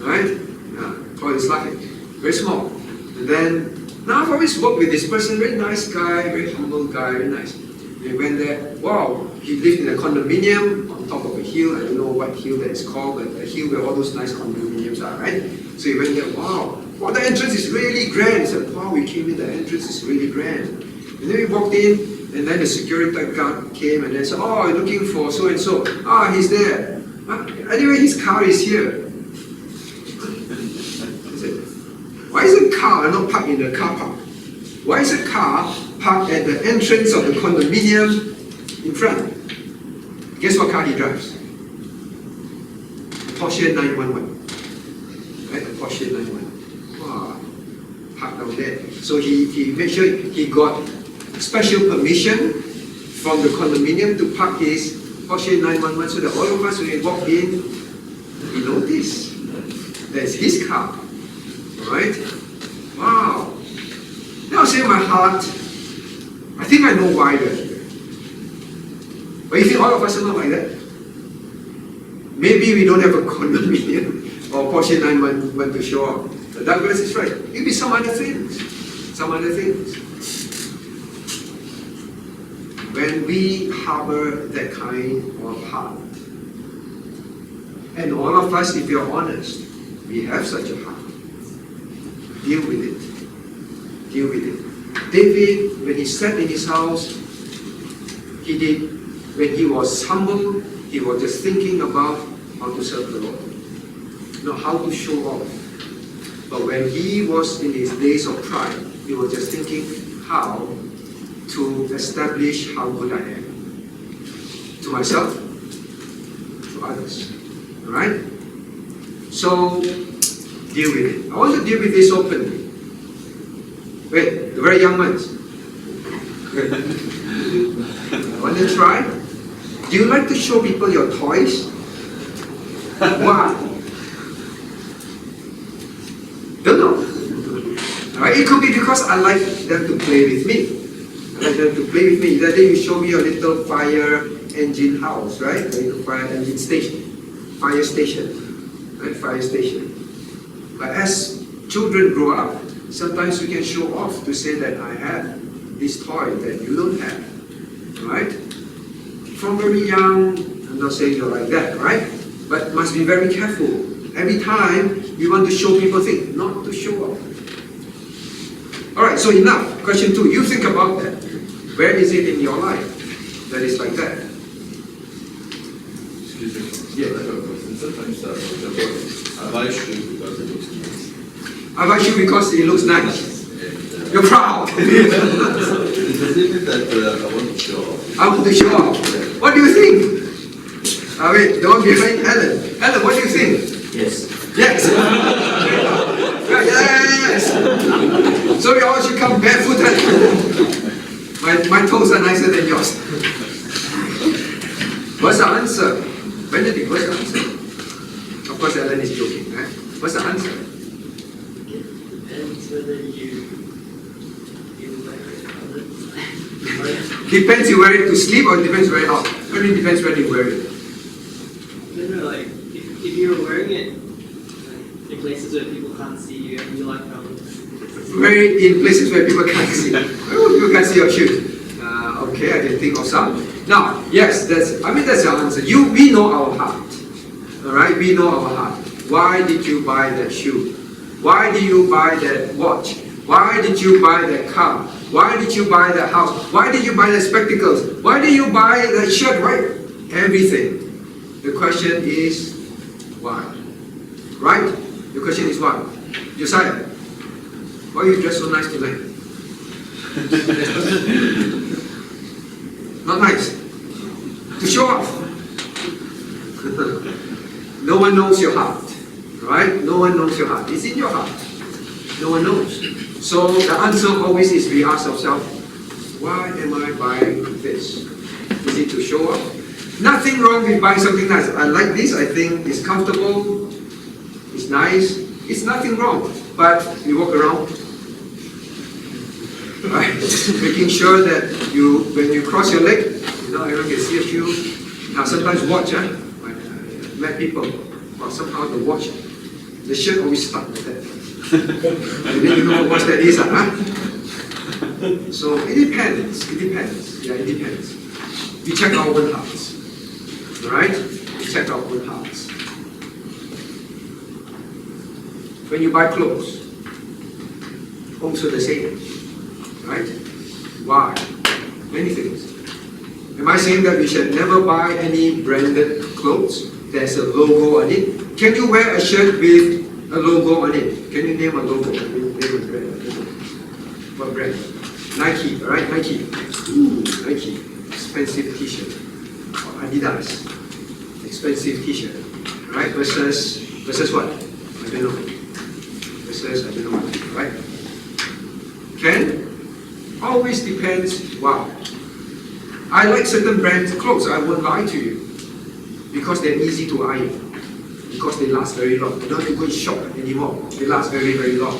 right? Yeah, Paul is laughing. Very small. And then, now I've always worked with this person, very nice guy, very humble guy, very nice. We went there, wow, he lived in a condominium on top of a hill. I don't know what hill that is called, but a hill where all those nice condominiums are, right? So we went there, wow, the entrance is really grand. He said, wow, we came in, the entrance is really grand. And then we walked in, and then the security guard came and then said, oh, you're looking for so and so. Ah, he's there. Anyway, his car is here. I said, why is a car not parked in the car park? Why is a car parked at the entrance of the condominium in front? Guess what car he drives? A Porsche 911. Right, a Porsche 911. Wow, parked down there. So he made sure he got special permission from the condominium to park his Porsche 911 so that all of us, when we walk in, we notice that's his car. Alright? Wow. Now say in my heart, I think I know why they're here. But you think all of us are not like that? Maybe we don't have a condominium or Porsche 911 to show off. But Douglas is right. It will be some other things. Some other things. When we harbor that kind of heart, and all of us, if we are honest, we have such a heart. Deal with it. Deal with it. David, when he sat in his house, when he was humble, he was just thinking about how to serve the Lord, not how to show off. But when he was in his days of pride, he was just thinking how to establish how good I am. To myself, to others. Alright? So, deal with it. I want to deal with this openly. Wait, the very young ones. Want to try? Do you like to show people your toys? Why? Don't know. Alright, it could be because I like them to play with me. I like them to play with me. That day you show me your little fire engine house, right? A little fire engine station. Fire station. Right? Fire station. But as children grow up, sometimes we can show off to say that I have this toy that you don't have. Right? From very young, I'm not saying you're like that, right? But must be very careful. Every time you want to show people things, not to show off. Alright, so enough. Question 2. You think about that. Where is it in your life that is like that? Excuse me. Yeah. I have a question. Sometimes I buy shoe because it looks nice. I buy you because it looks nice. And, You're proud. does it mean that I want to show off? I want to show off. What do you think? Wait, the one behind Ellen. Ellen, what do you think? Yes. Yes. Yes. So we all should come barefooted. My toes are nicer than yours. What's the answer? Benedict, what's the answer? Of course, Ellen is joking, right? What's the answer? Depends whether you wear it. Depends you wear it to sleep or depends you wear it out? What do you mean depends when you wear it? No, like if you're wearing it like, in places where people can't see you and you like Wear it in places where people can't see. Where people can't see your shoes? Okay, I can think of some. Now, yes, that's the answer. We know our heart. Alright, we know our heart. Why did you buy that shoe? Why did you buy that watch? Why did you buy that car? Why did you buy that house? Why did you buy the spectacles? Why did you buy that shirt? Why? Everything. The question is why? Right? The question is why? Josiah, why are you dressed so nice tonight? Not nice. To show off. No one knows your heart. Right? No one knows your heart. It's in your heart. No one knows. So the answer always is we ask ourselves, why am I buying this? Is it to show off? Nothing wrong with buying something nice. I like this, I think it's comfortable, it's nice, it's nothing wrong. but you walk around, right? Making sure that when you cross your leg, everyone can see a few. Now sometimes watch, met people, but somehow the watch, the shirt always stuck like that. And then you know what that is, So it depends. Yeah, it depends. We check our own hearts. Alright? We check our own hearts. When you buy clothes, also the same. Right? Why? Many things. Am I saying that we should never buy any branded clothes? There's a logo on it. Can you wear a shirt with a logo on it? Can you name a logo? Name a brand. What brand? Nike, alright? Nike. Ooh, Nike. Expensive t-shirt. Or Adidas. Expensive t-shirt. Right? Versus what? I don't know. Versus I don't know what. Right? Can? Always depends. Wow. I like certain brand clothes, I won't lie to you. Because they're easy to iron. Because they last very long. You don't have to go and shop anymore. They last very, very long.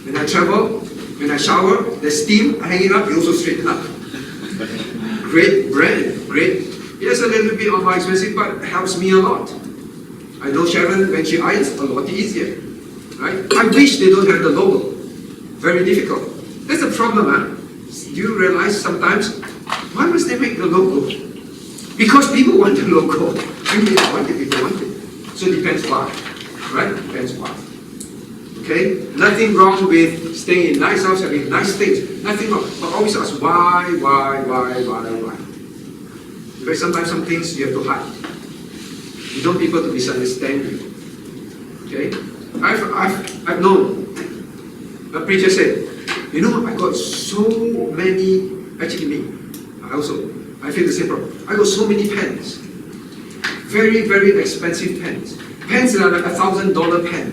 When I travel, when I shower, the steam hanging up, you also straighten up. Great brand, great. Yes, a little bit more expensive, but it helps me a lot. I know Sharon, when she irons, a lot easier. Right? I wish they don't have the logo. Very difficult. That's the problem, Do you realize sometimes, why must they make the logo? Because people want the logo. People want it. So it depends why. Right? Depends why. Okay? Nothing wrong with staying in nice house, having nice things. Nothing wrong. But always ask why? Because sometimes some things you have to hide. You don't want people to misunderstand you. Okay? I've known. A preacher said, I got so many, actually me, I feel the same problem. I got so many pens. Very, very expensive pens. Pens that are like $1,000 pen.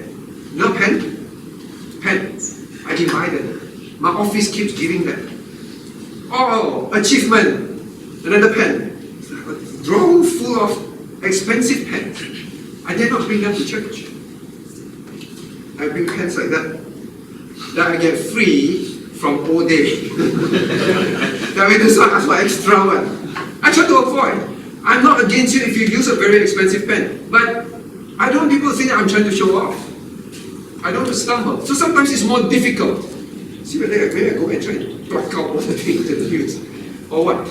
You know pen? Pens. I didn't buy them. My office keeps giving them. Oh, achievement. Another pen. A drawer full of expensive pens. I dare not bring them to church. I bring pens like that I get free from all day. That way to ask for extra one. I try to avoid. I'm not against you if you use a very expensive pen, but I don't want people to think that I'm trying to show off. I don't want to stumble. So sometimes it's more difficult. See whether maybe I go and try to block out all the things that I use. Or what?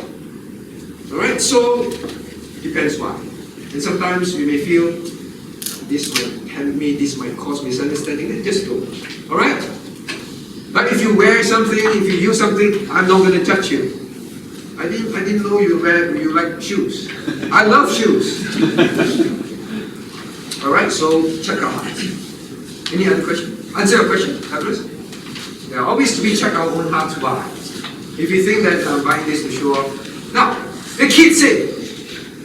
Alright, so it depends why. And sometimes we may feel this might help me, this might cause misunderstanding, then just go. Alright? But if you wear something, if you use something, I'm not going to judge you. I didn't know you like shoes. I love shoes. Alright, so check our hearts. Any other question? Answer your question, Douglas. Yeah, always we check our own hearts why. If you think that I'm buying this to show off. Now, the kid said,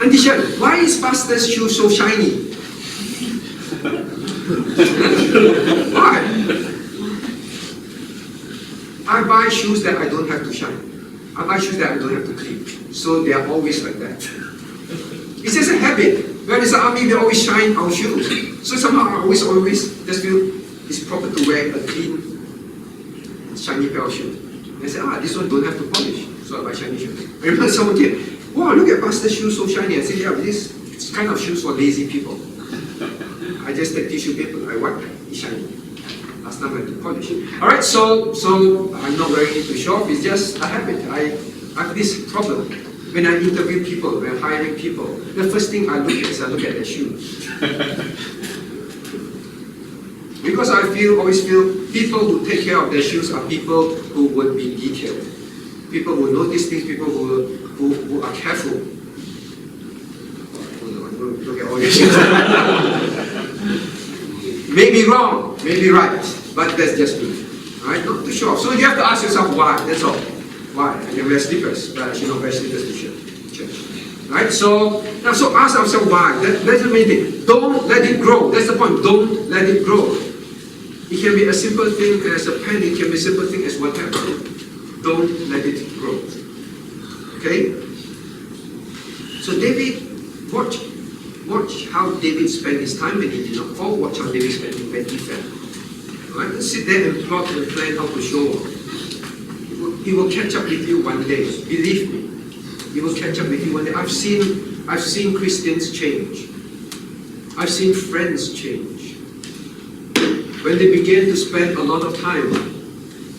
Auntie Sharon, why is Pastor's shoe so shiny? Why? I buy shoes that I don't have to shine. I buy shoes that I don't have to clean. So they are always like that. It's just a habit. When it's the army, we always shine our shoes. So somehow I always just feel it's proper to wear a clean, shiny pair of shoes. And I say, this one don't have to polish. So I buy shiny shoes. I remember someone came, wow, look at Pastor's shoes so shiny. I said, yeah, this it's kind of shoes for lazy people. I just take tissue paper, I wipe, it's shiny. Last time I had to polish it. Alright, so I'm not wearing it to show off, it's just a habit. I have this problem. When I interview people, when I'm hiring people, the first thing I look at is I look at their shoes. Because I always feel people who take care of their shoes are people who would be detailed. People who notice things, people who are careful. Look at all your shoes. Maybe wrong, maybe right, but that's just me. Alright, not to show off. So you have to ask yourself why, that's all. Why? I can wear slippers, but I should not wear slippers to church. Right? So ask ourselves why. That's the main thing. Don't let it grow. That's the point. Don't let it grow. It can be a simple thing as a pen, it can be a simple thing as whatever. Don't let it grow. Okay? So David, watch how David spent his time when he did not fall. Watch how David spent it when he fell. Right? Don't sit there and plot and plan how to show off. He will catch up with you one day. Believe me. He will catch up with you one day. I've seen Christians change. I've seen friends change. When they begin to spend a lot of time,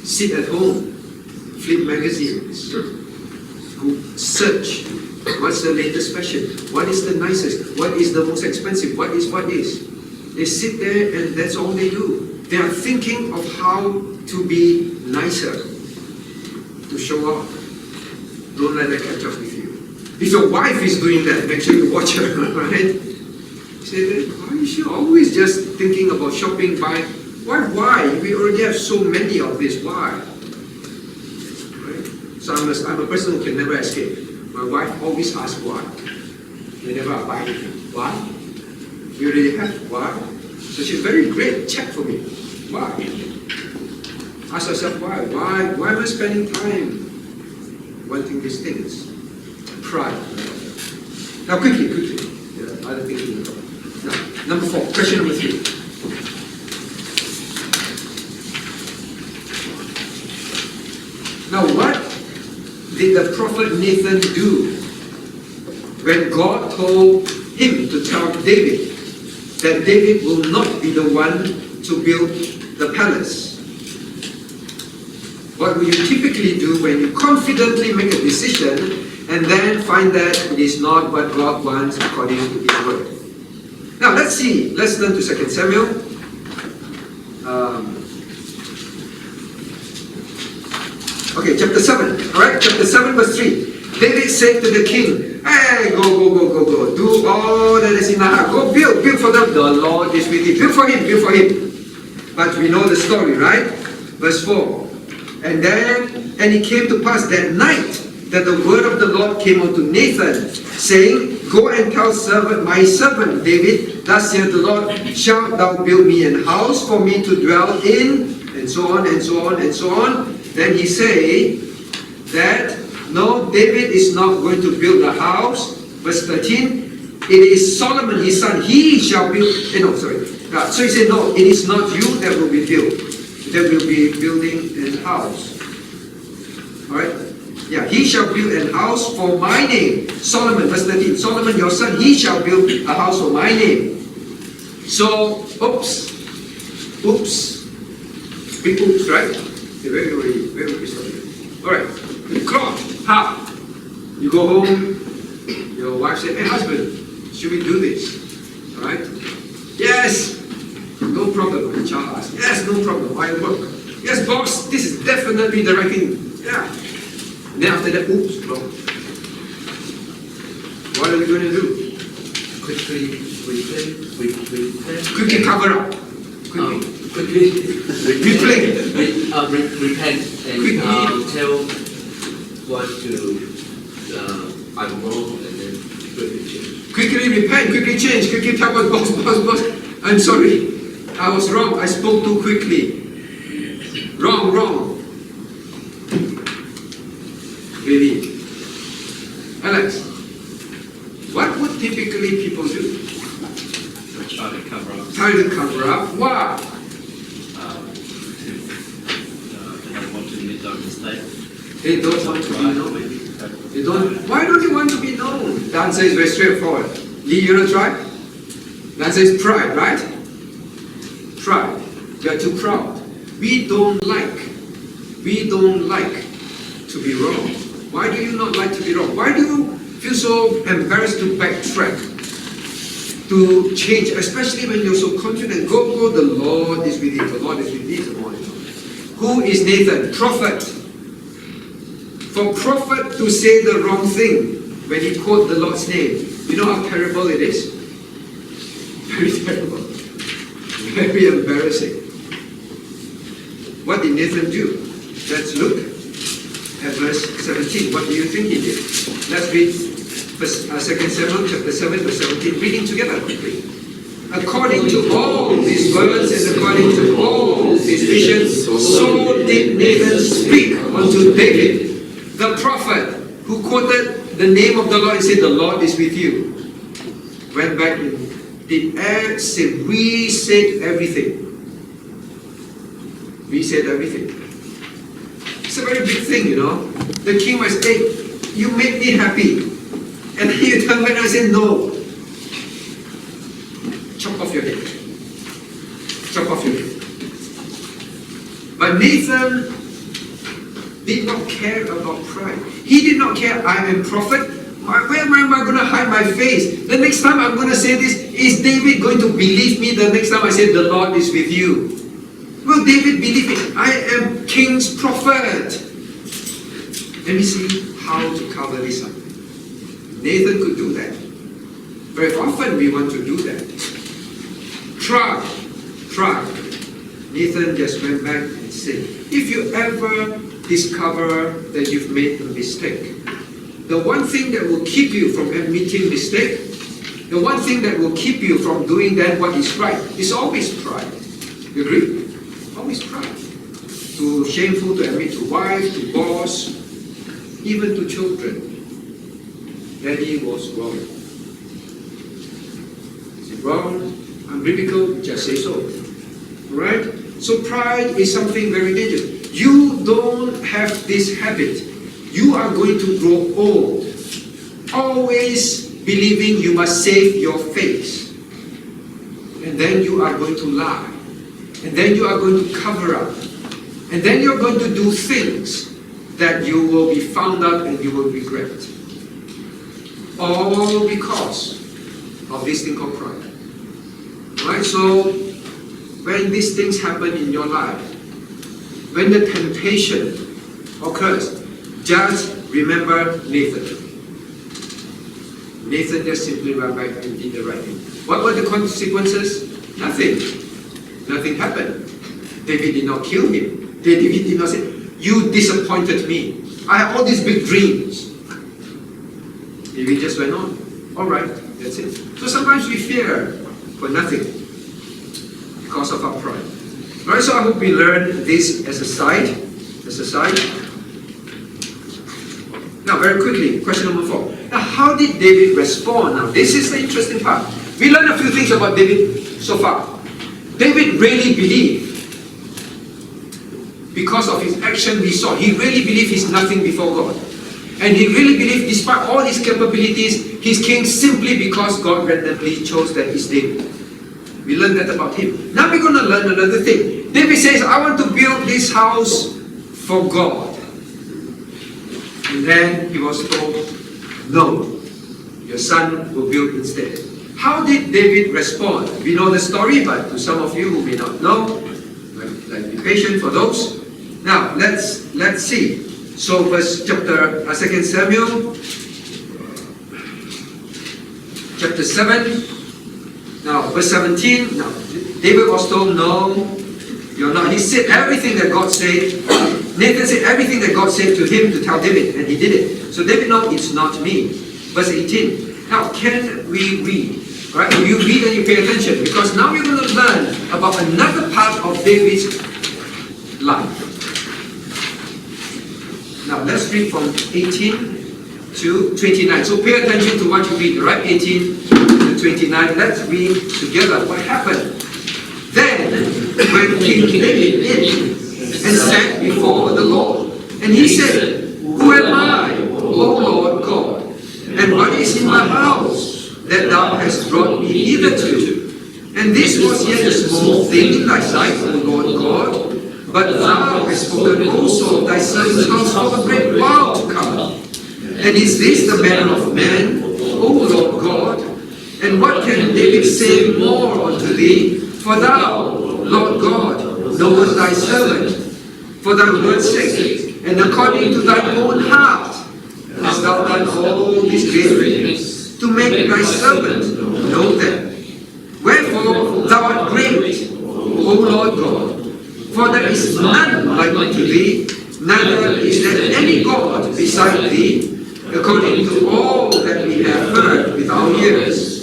sit at home, flip magazines, search what's the latest fashion, what is the nicest, what is the most expensive, what is. They sit there and that's all they do. They are thinking of how to be nicer, to show off. Don't let that catch up with you. If your wife is doing that, make sure you watch her, right? Say, why is she always just thinking about shopping, buy? Why? We already have so many of this. Why? Right? So I'm a person who can never escape. My wife always asks why. Whenever I buy anything. Why? We already have. Why? So she's very great. Check for me. Why? Ask yourself why. Why am I spending time wanting these things? Pride. Now quickly. Yeah, other things. Now, number 4. Question number 3. Now what did the prophet Nathan do when God told him to tell David that David will not be the one to build the palace? What will you typically do when you confidently make a decision and then find that it is not what God wants according to His word? Now let's see. Let's turn to 2 Samuel. Okay, chapter 7. Alright, chapter 7 verse 3. David said to the king, hey, go. Do all that is in my heart. Go build for them. The Lord is with you. Build for him. But we know the story, right? Verse 4. And it came to pass that night that the word of the Lord came unto Nathan, saying, go and tell my servant David, thus saith the Lord, shalt thou build me an house for me to dwell in, and so on. Then he say that no, David is not going to build a house. Verse 13, it is Solomon his son, he shall build. So he said, no, it is not you that will be built. That will be building a house. Alright? Yeah, he shall build an house for my name. Solomon, verse 13, Solomon your son, he shall build a house for my name. So, oops. Big oops, right? Very pissed off. Alright. Clock. How? You go home, your wife said, hey husband, should we do this? Alright? Yes! No problem, the child asked. Yes, no problem, I work. Yes, boss, this is definitely the right thing. Yeah. And then after that, oops, wrong. What are we going to do? Quickly Quickly cover up. Quickly repent and tell what to I'm wrong, and then quickly change. Quickly repent, quickly change, quickly tell us, boss, I'm sorry. I was wrong, I spoke too quickly. Wrong. Really? Alex, what would typically people do? Try to cover up. Try to cover up what? They don't want to admit their mistake. They don't want to be known. Why don't they want to be known? The answer is very straightforward. Lee, you know try? The answer is pride, right? Pride. We are too proud. We don't like to be wrong. Why do you not like to be wrong? Why do you feel so embarrassed to backtrack, to change, especially when you're so confident? Go, the Lord is with you. The Lord is with thee. Who is Nathan? Prophet. For prophet to say the wrong thing when he quote the Lord's name, you know how terrible it is? Very terrible. Very embarrassing. What did Nathan do? Let's look at verse 17. What do you think he did? Let's read 2 Samuel chapter 7 verse 17. Reading together quickly. According to all these words and according to all these visions, so did Nathan speak unto David, the prophet, who quoted the name of the Lord and said, the Lord is with you. Went back and did say, we said everything. We said everything. It's a very big thing, you know. The king might say, hey, you make me happy. And then you turn back and say, no. Chop off your head. Chop off your head. But Nathan did not care about pride. He did not care, I am prophet. Where am I going to hide my face? The next time I'm going to say this, is David going to believe me the next time I say the Lord is with you? Will David believe me? I am king's prophet. Let me see how to cover this up. Nathan could do that. Very often we want to do that. Try. Nathan just went back and said, if you ever discover that you've made a mistake, the one thing that will keep you from admitting mistake, the one thing that will keep you from doing that what is right, is always pride. You agree? Always pride. Too shameful to admit to wife, to boss, even to children. Daddy was wrong. Is it wrong? Unbiblical? Just say so. Right? So pride is something very dangerous. You don't have this habit. You are going to grow old, always believing you must save your face. And then you are going to lie. And then you are going to cover up. And then you're going to do things that you will be found out and you will regret. All because of this thing called pride. Right? So, when these things happen in your life, when the temptation occurs, just remember Nathan. Nathan just simply went back and did the right thing. What were the consequences? Nothing. Nothing happened. David did not kill him. David did not say, you disappointed me. I have all these big dreams. David just went on. Alright, that's it. So sometimes we fear for nothing because of our pride. Alright, so I hope we learn this as a side. Now, very quickly, question number 4. Now, how did David respond? Now, this is the interesting part. We learned a few things about David so far. David really believed, because of his action we saw, he really believed he's nothing before God. And he really believed, despite all his capabilities, he's king simply because God randomly chose that he's David. We learned that about him. Now we're going to learn another thing. David says, I want to build this house for God. And then he was told, no, your son will build instead. How did David respond? We know the story, but to some of you who may not know, be patient for those. Now, let's see. So, 2 Samuel, chapter 7. Now, verse 17. Now, David was told, no, you're not. He said everything that God said. Nathan said everything that God said to him to tell David, and he did it. So David, no, it's not me. Verse 18. Now, can we read? Right? You read and you pay attention, because now we're going to learn about another part of David's life. Now, let's read from 18 to 29. So pay attention to what you read, right? 18 to 29. Let's read together what happened. Then, when King David came and sat before the Lord, and he said, who am I, O Lord God? And what is in my house that thou hast brought me hitherto? And this was yet a small thing in thy sight, O Lord God. But thou hast spoken also of thy servant's house for a great while to come. And is this the manner of man, O Lord God? And what can David say more unto thee? For thou, Lord God, knowest thy servant, for thy word's sake, and according to thine own heart, hast thou done all these great things, to make thy servant know them. Wherefore thou art great, O Lord God, for there is none like unto thee, neither is there any God beside thee, according to all that we have heard with our ears.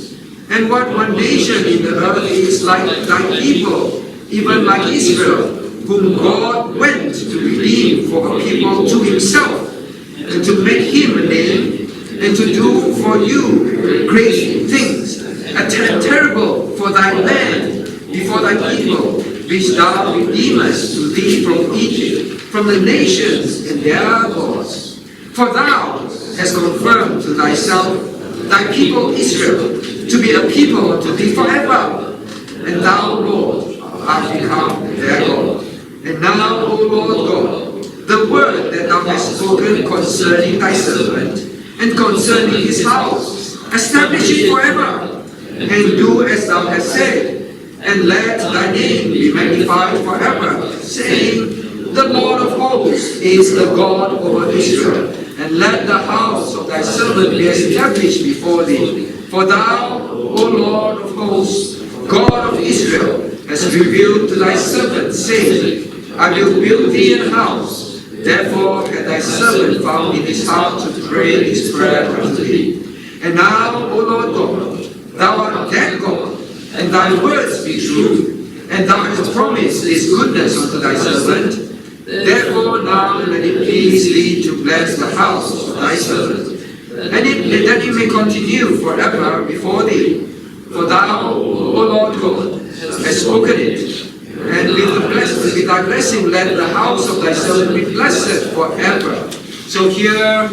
And what one nation in the earth is like thy people, even like Israel, whom God went to redeem for a people to himself, and to make him a name, and to do for you great things, terrible for thy land before thy people, which thou redeemest to thee from Egypt, from the nations and their gods. For thou hast confirmed to thyself thy people Israel, to be a people unto thee forever. And thou, Lord, art become their God. And now, O Lord God, the word that thou hast spoken concerning thy servant, and concerning his house, establish it forever, and do as thou hast said, and let thy name be magnified forever, saying, The Lord of hosts is the God over Israel, and let the house of thy servant be established before thee. For thou, O Lord of hosts, God of Israel, hast revealed to thy servant, saying, I will build thee an house. Therefore had thy servant found in his heart to pray this prayer unto thee. And now, O Lord God, thou art that God, and thy words be true, and thou hast promised this goodness unto thy servant. Therefore now let it please thee to bless the house of thy servant, and that it may continue forever before thee. For thou, O Lord God, hast spoken it, and with thy blessing let the house of thy servant be blessed forever. So here,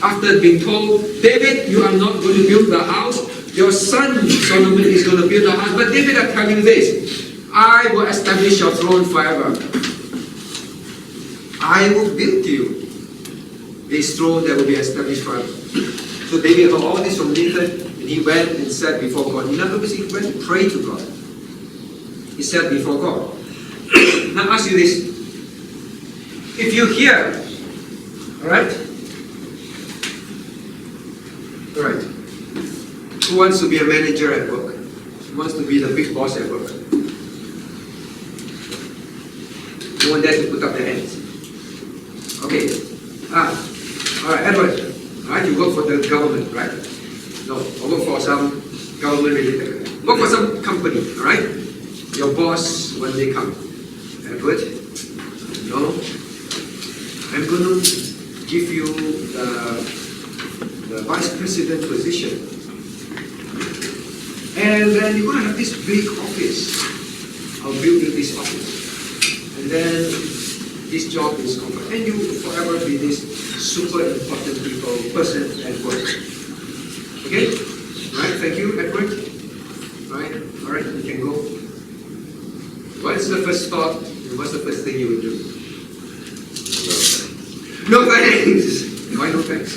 after being told, David, you are not going to build the house, your son Solomon is going to build the house. But David are telling this, I will establish your throne forever. I will build you this throne that will be established forever. So David heard all this from Nathan, and he went and said before God. In other words, he went to pray to God. He said before God. Now I ask you this. If you hear, alright? Alright. Who wants to be a manager at work? Who wants to be the big boss at work? No one dares to put up their hands. Okay. Alright, Edward. Alright, you work for the government, right? No, or work for some government related. Work for some company, alright? Your boss one day come. Edward, no, I'm going to give you the vice president position. And then you're going to have this big office. I'll build you this office. And then this job is confirmed. And you will forever be this super important person at work. Okay? Right, thank you, Edward. Right? Alright, you can go. What's the first thought and what's the first thing you would do? No thanks! Why no thanks?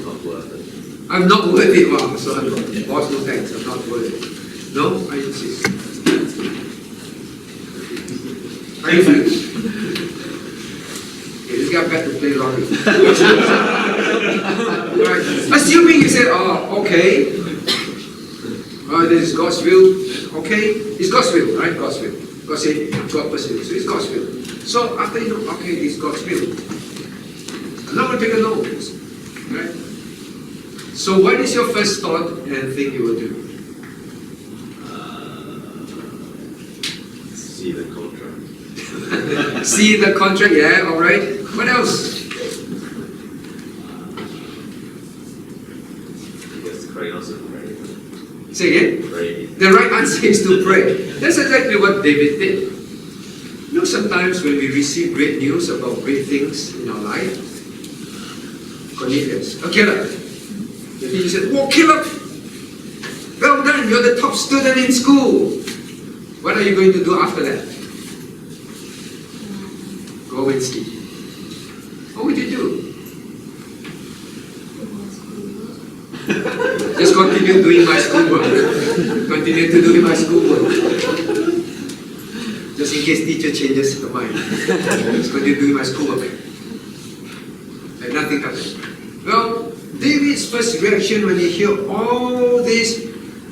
Not worth it. I'm not worth it. Wow, so I'm not. Boss, no thanks, I'm not worth it. No? I insist. I insist. Okay, this guy better to play lottery. Right. Assuming you said, oh, okay. This is God's will. Okay? It's God's will, right? God's will. God said, God perceives. So it's God's will. So after you know, okay, this is God's will. I'm not going to take a no. Right? So what is your first thought and thing you will do? See the contract. See the contract, yeah, alright. What else? I guess pray also pray. Say again? Pray. The right answer is to pray. That's exactly what David did. You know, sometimes when we receive great news about great things in our life, Cornelius, Caleb, the teacher said, "Oh, Caleb, well done, you're the top student in school. What are you going to do after that?" Go and see. What would you do? Just continue doing my schoolwork. Continue to do my schoolwork. Just in case teacher changes her mind. Just continue doing my schoolwork. And nothing happens. Well, David's first reaction when he heard all this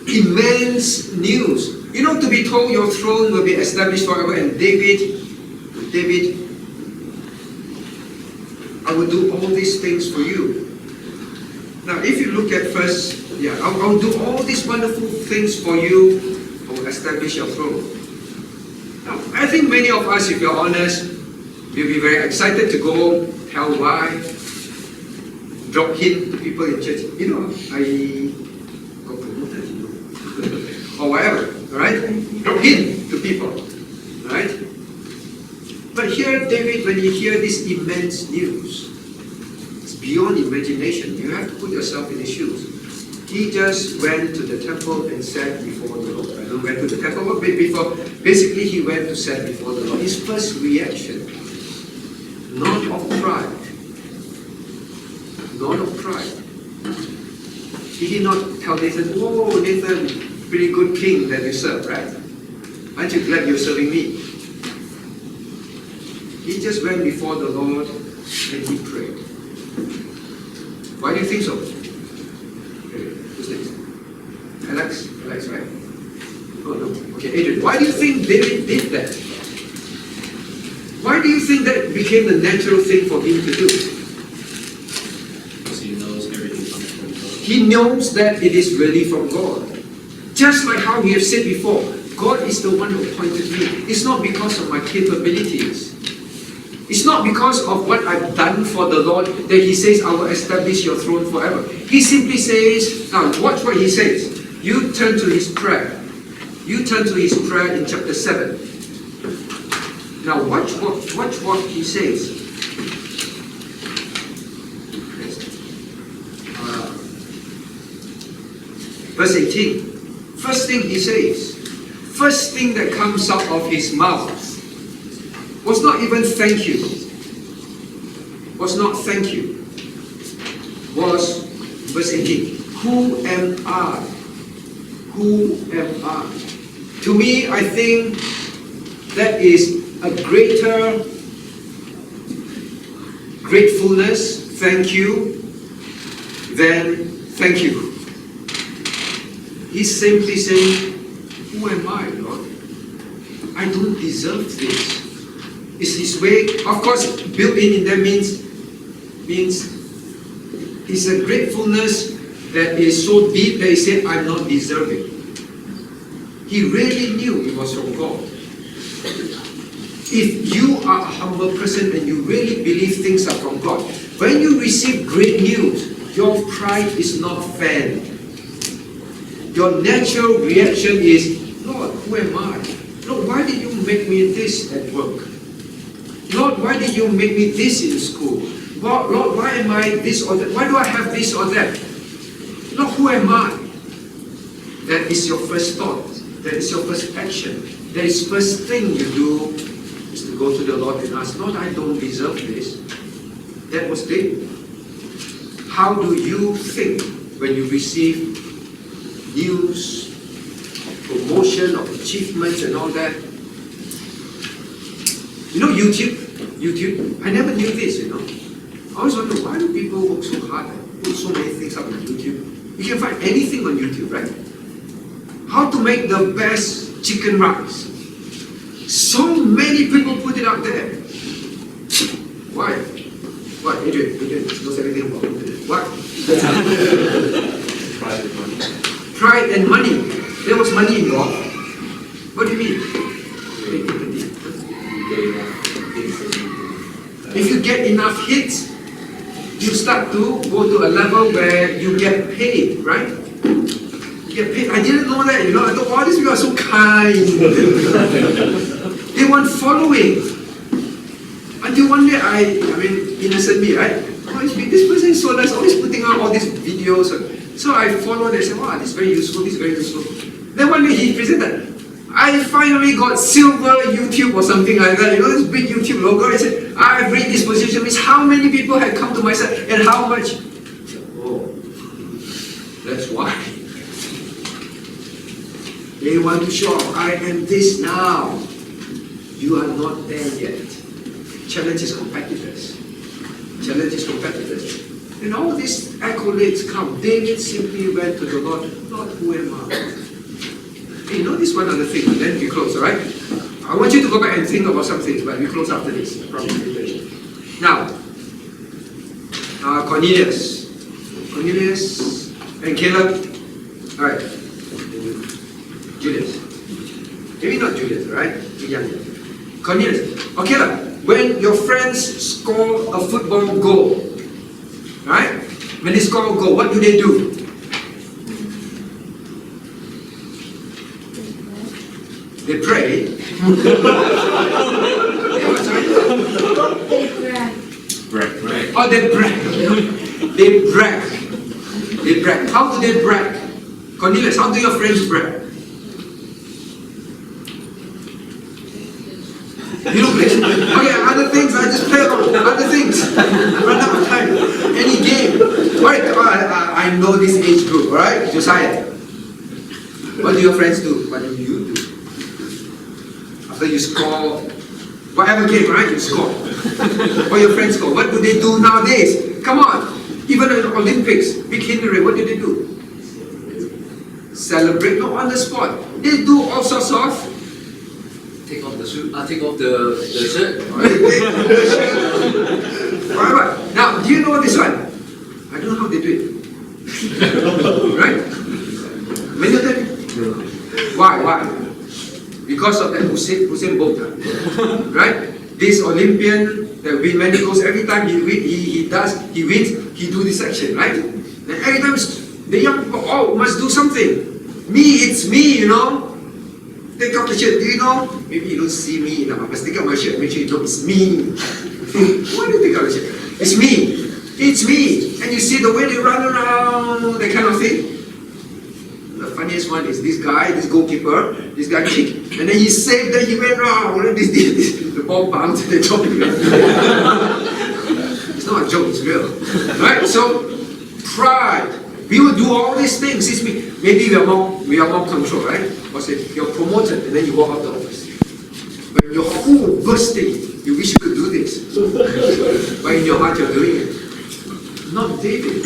immense news, you know, to be told your throne will be established forever, and David, I will do all these things for you. Now, if you look at first, I'll do all these wonderful things for you. I will establish your throne. Now, I think many of us, if you're honest, will be very excited to go tell why, drop hint to people in church. You know, I got promoted, or whatever, alright? Drop hint to people. But here, David, when you hear this immense news, it's beyond imagination. You have to put yourself in his shoes. He just went to the temple and sat before the Lord. I don't went to the temple, but before, basically he went to sit before the Lord. His first reaction, not of pride, not of pride. He did not tell Nathan, oh, Nathan, pretty good king that you serve, right? Aren't you glad you're serving me? He just went before the Lord and he prayed. Why do you think so? Who's next? Alex, right? Oh no. Okay, Adrian. Why do you think David did that? Why do you think that became the natural thing for him to do? Because he knows everything comes from God. He knows that it is really from God. Just like how we have said before, God is the one who appointed me. It's not because of my capabilities. It's not because of what I've done for the Lord that He says, I will establish your throne forever. He simply says, now watch what He says. You turn to His prayer. You turn to His prayer in chapter 7. Now watch what He says. Verse 18. First thing He says, first thing that comes out of His mouth was not even thank you. Was not thank you. Was verse 18. Who am I? Who am I? To me, I think that is a greater gratefulness, thank you, than thank you. He's simply saying, who am I, Lord? I don't deserve this. It's His way. Of course, built in there means it's a gratefulness that is so deep that He said, I'm not deserving. He really knew it was from God. If you are a humble person and you really believe things are from God, when you receive great news, your pride is not fanned. Your natural reaction is, Lord, who am I? Lord, why did you make me this at work? Lord, why did you make me this in school? Lord, why am I this or that? Why do I have this or that? Lord, who am I? That is your first thought. That is your first action. That is first thing you do is to go to the Lord and ask, Lord, I don't deserve this. That was David. How do you think when you receive news, promotion, of achievements and all that? You know YouTube? I never knew this, I always wonder, why do people work so hard and put so many things up on YouTube? You can find anything on YouTube, right? How to make the best chicken rice. So many people put it out there. Why? What? Adrian knows everything about it. What? Pride and money. There was money involved. What do you mean? If you get enough hits, you start to go to a level where you get paid, right? You get paid. I didn't know that, I thought, wow, these people are so kind. They want following. Until one day, innocent me, right? This person is so nice, always putting out all these videos. So I followed and said, wow, this is very useful, this is very useful. Then one day he presented, I finally got silver YouTube or something like that, this big YouTube logo. I said, I've read this position, means how many people had come to my side and how much? Oh, that's why. They want to show off, I am this now. You are not there yet. Challenge is competitors. Challenge is competitors. And all these accolades come. David simply went to the Lord, Lord, who am I? Hey, this one other thing, and then we close, alright? I want you to go back and think about some things, but we close after this. Now, Cornelius and Caleb, alright. Julius. Maybe not Julius, right? Younger. Cornelius. Or Caleb, when your friends score a football goal, right? When they score a goal, what do they do? They pray. Brag. Oh, they brag. They brag. They brag. How do they brag? Cornelius, how do your friends brag? You don't play. Okay, other things, I just play along. Other things. Run out of time. Any game. Alright, I know this age group, alright? Josiah. What do your friends do? What do you do? After you score, whatever game, right? You score. What your friends score. What do they do nowadays? Come on. Even in the Olympics, big Hillary, what do they do? Celebrate, not on the spot. They do all sorts of Take off the suit. Take off the shirt. Alright. Now, do you know this one? I don't know how they do it. Right? Many of them? Why? Because of that Usain Bolt. Right? This Olympian that wins many goals, every time he wins, he do this action, right? And every time the young people, oh, must do something. It's me, you know. Take off the shirt, do you know? Maybe you don't see me now, but take off my shirt, make sure you know it's me. Why do you take off the shirt? It's me. And you see the way they run around, that kind of thing. The funniest one is this goalkeeper, this guy kicked, and then he saved, then he went around, and the ball bounced, and they dropped it. It's not a joke, it's real. Right? So, pride. We will do all these things. It's me. Maybe we are more control, right? Or say you're promoted and then you walk out the office. But in your whole bursting, you wish you could do this. But in your heart you're doing it. Not David.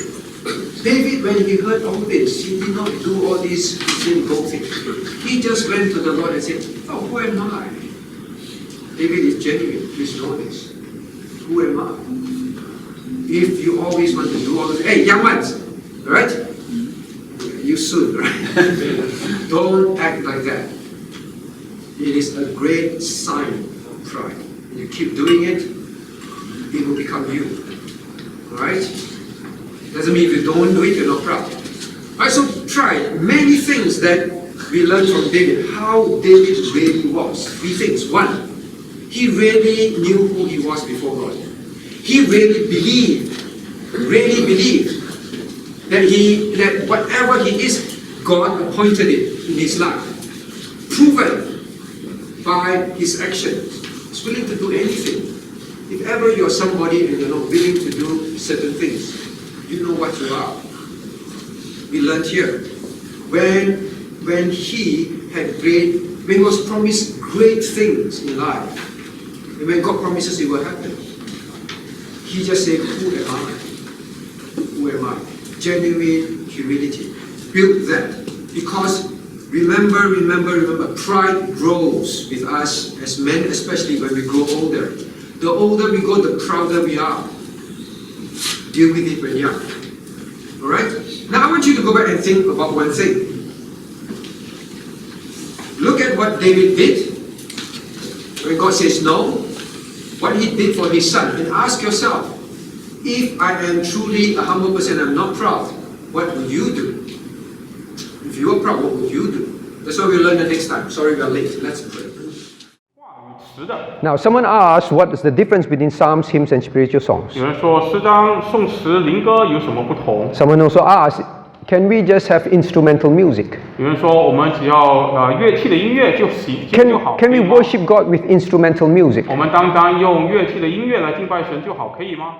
David, when he heard all this, he did not do all these sinful things. He just went to the Lord and said, oh, who am I? David is genuine. Please know this. Who am I? If you always want to do all this, hey, young ones, right? You should, right? Don't act like that. It is a great sign of pride. You keep doing it, it will become you. Alright? Doesn't mean if you don't do it, you're not proud. Alright, so pride. Many things that we learn from David. How David really was. Three things. One, he really knew who he was before God. He really believed that whatever he is, God appointed it in his life. Proven by his actions. He's willing to do anything. If ever you're somebody and you're not willing to do certain things, you know what you are. We learned here. When he was promised great things in life, and when God promises it will happen, he just said, who am I? Who am I? Genuine humility. Build that. Because remember, pride grows with us as men, especially when we grow older. The older we go, the prouder we are. Deal with it when young. Alright? Now I want you to go back and think about one thing. Look at what David did when God says no. What he did for his son. And ask yourself, if I am truly a humble person, I'm not proud, what would you do? If you are proud, what would you do? That's what we'll learn the next time. Sorry we are late. Let's pray. Now, someone asked what is the difference between psalms, hymns, and spiritual songs. 有人说诗章、颂词、灵歌有什么不同？ Someone also asked, can we just have instrumental music? 有人说我们只要乐器的音乐就行就好。 Can we worship God with instrumental music? 我们单单用乐器的音乐来敬拜神就好，可以吗？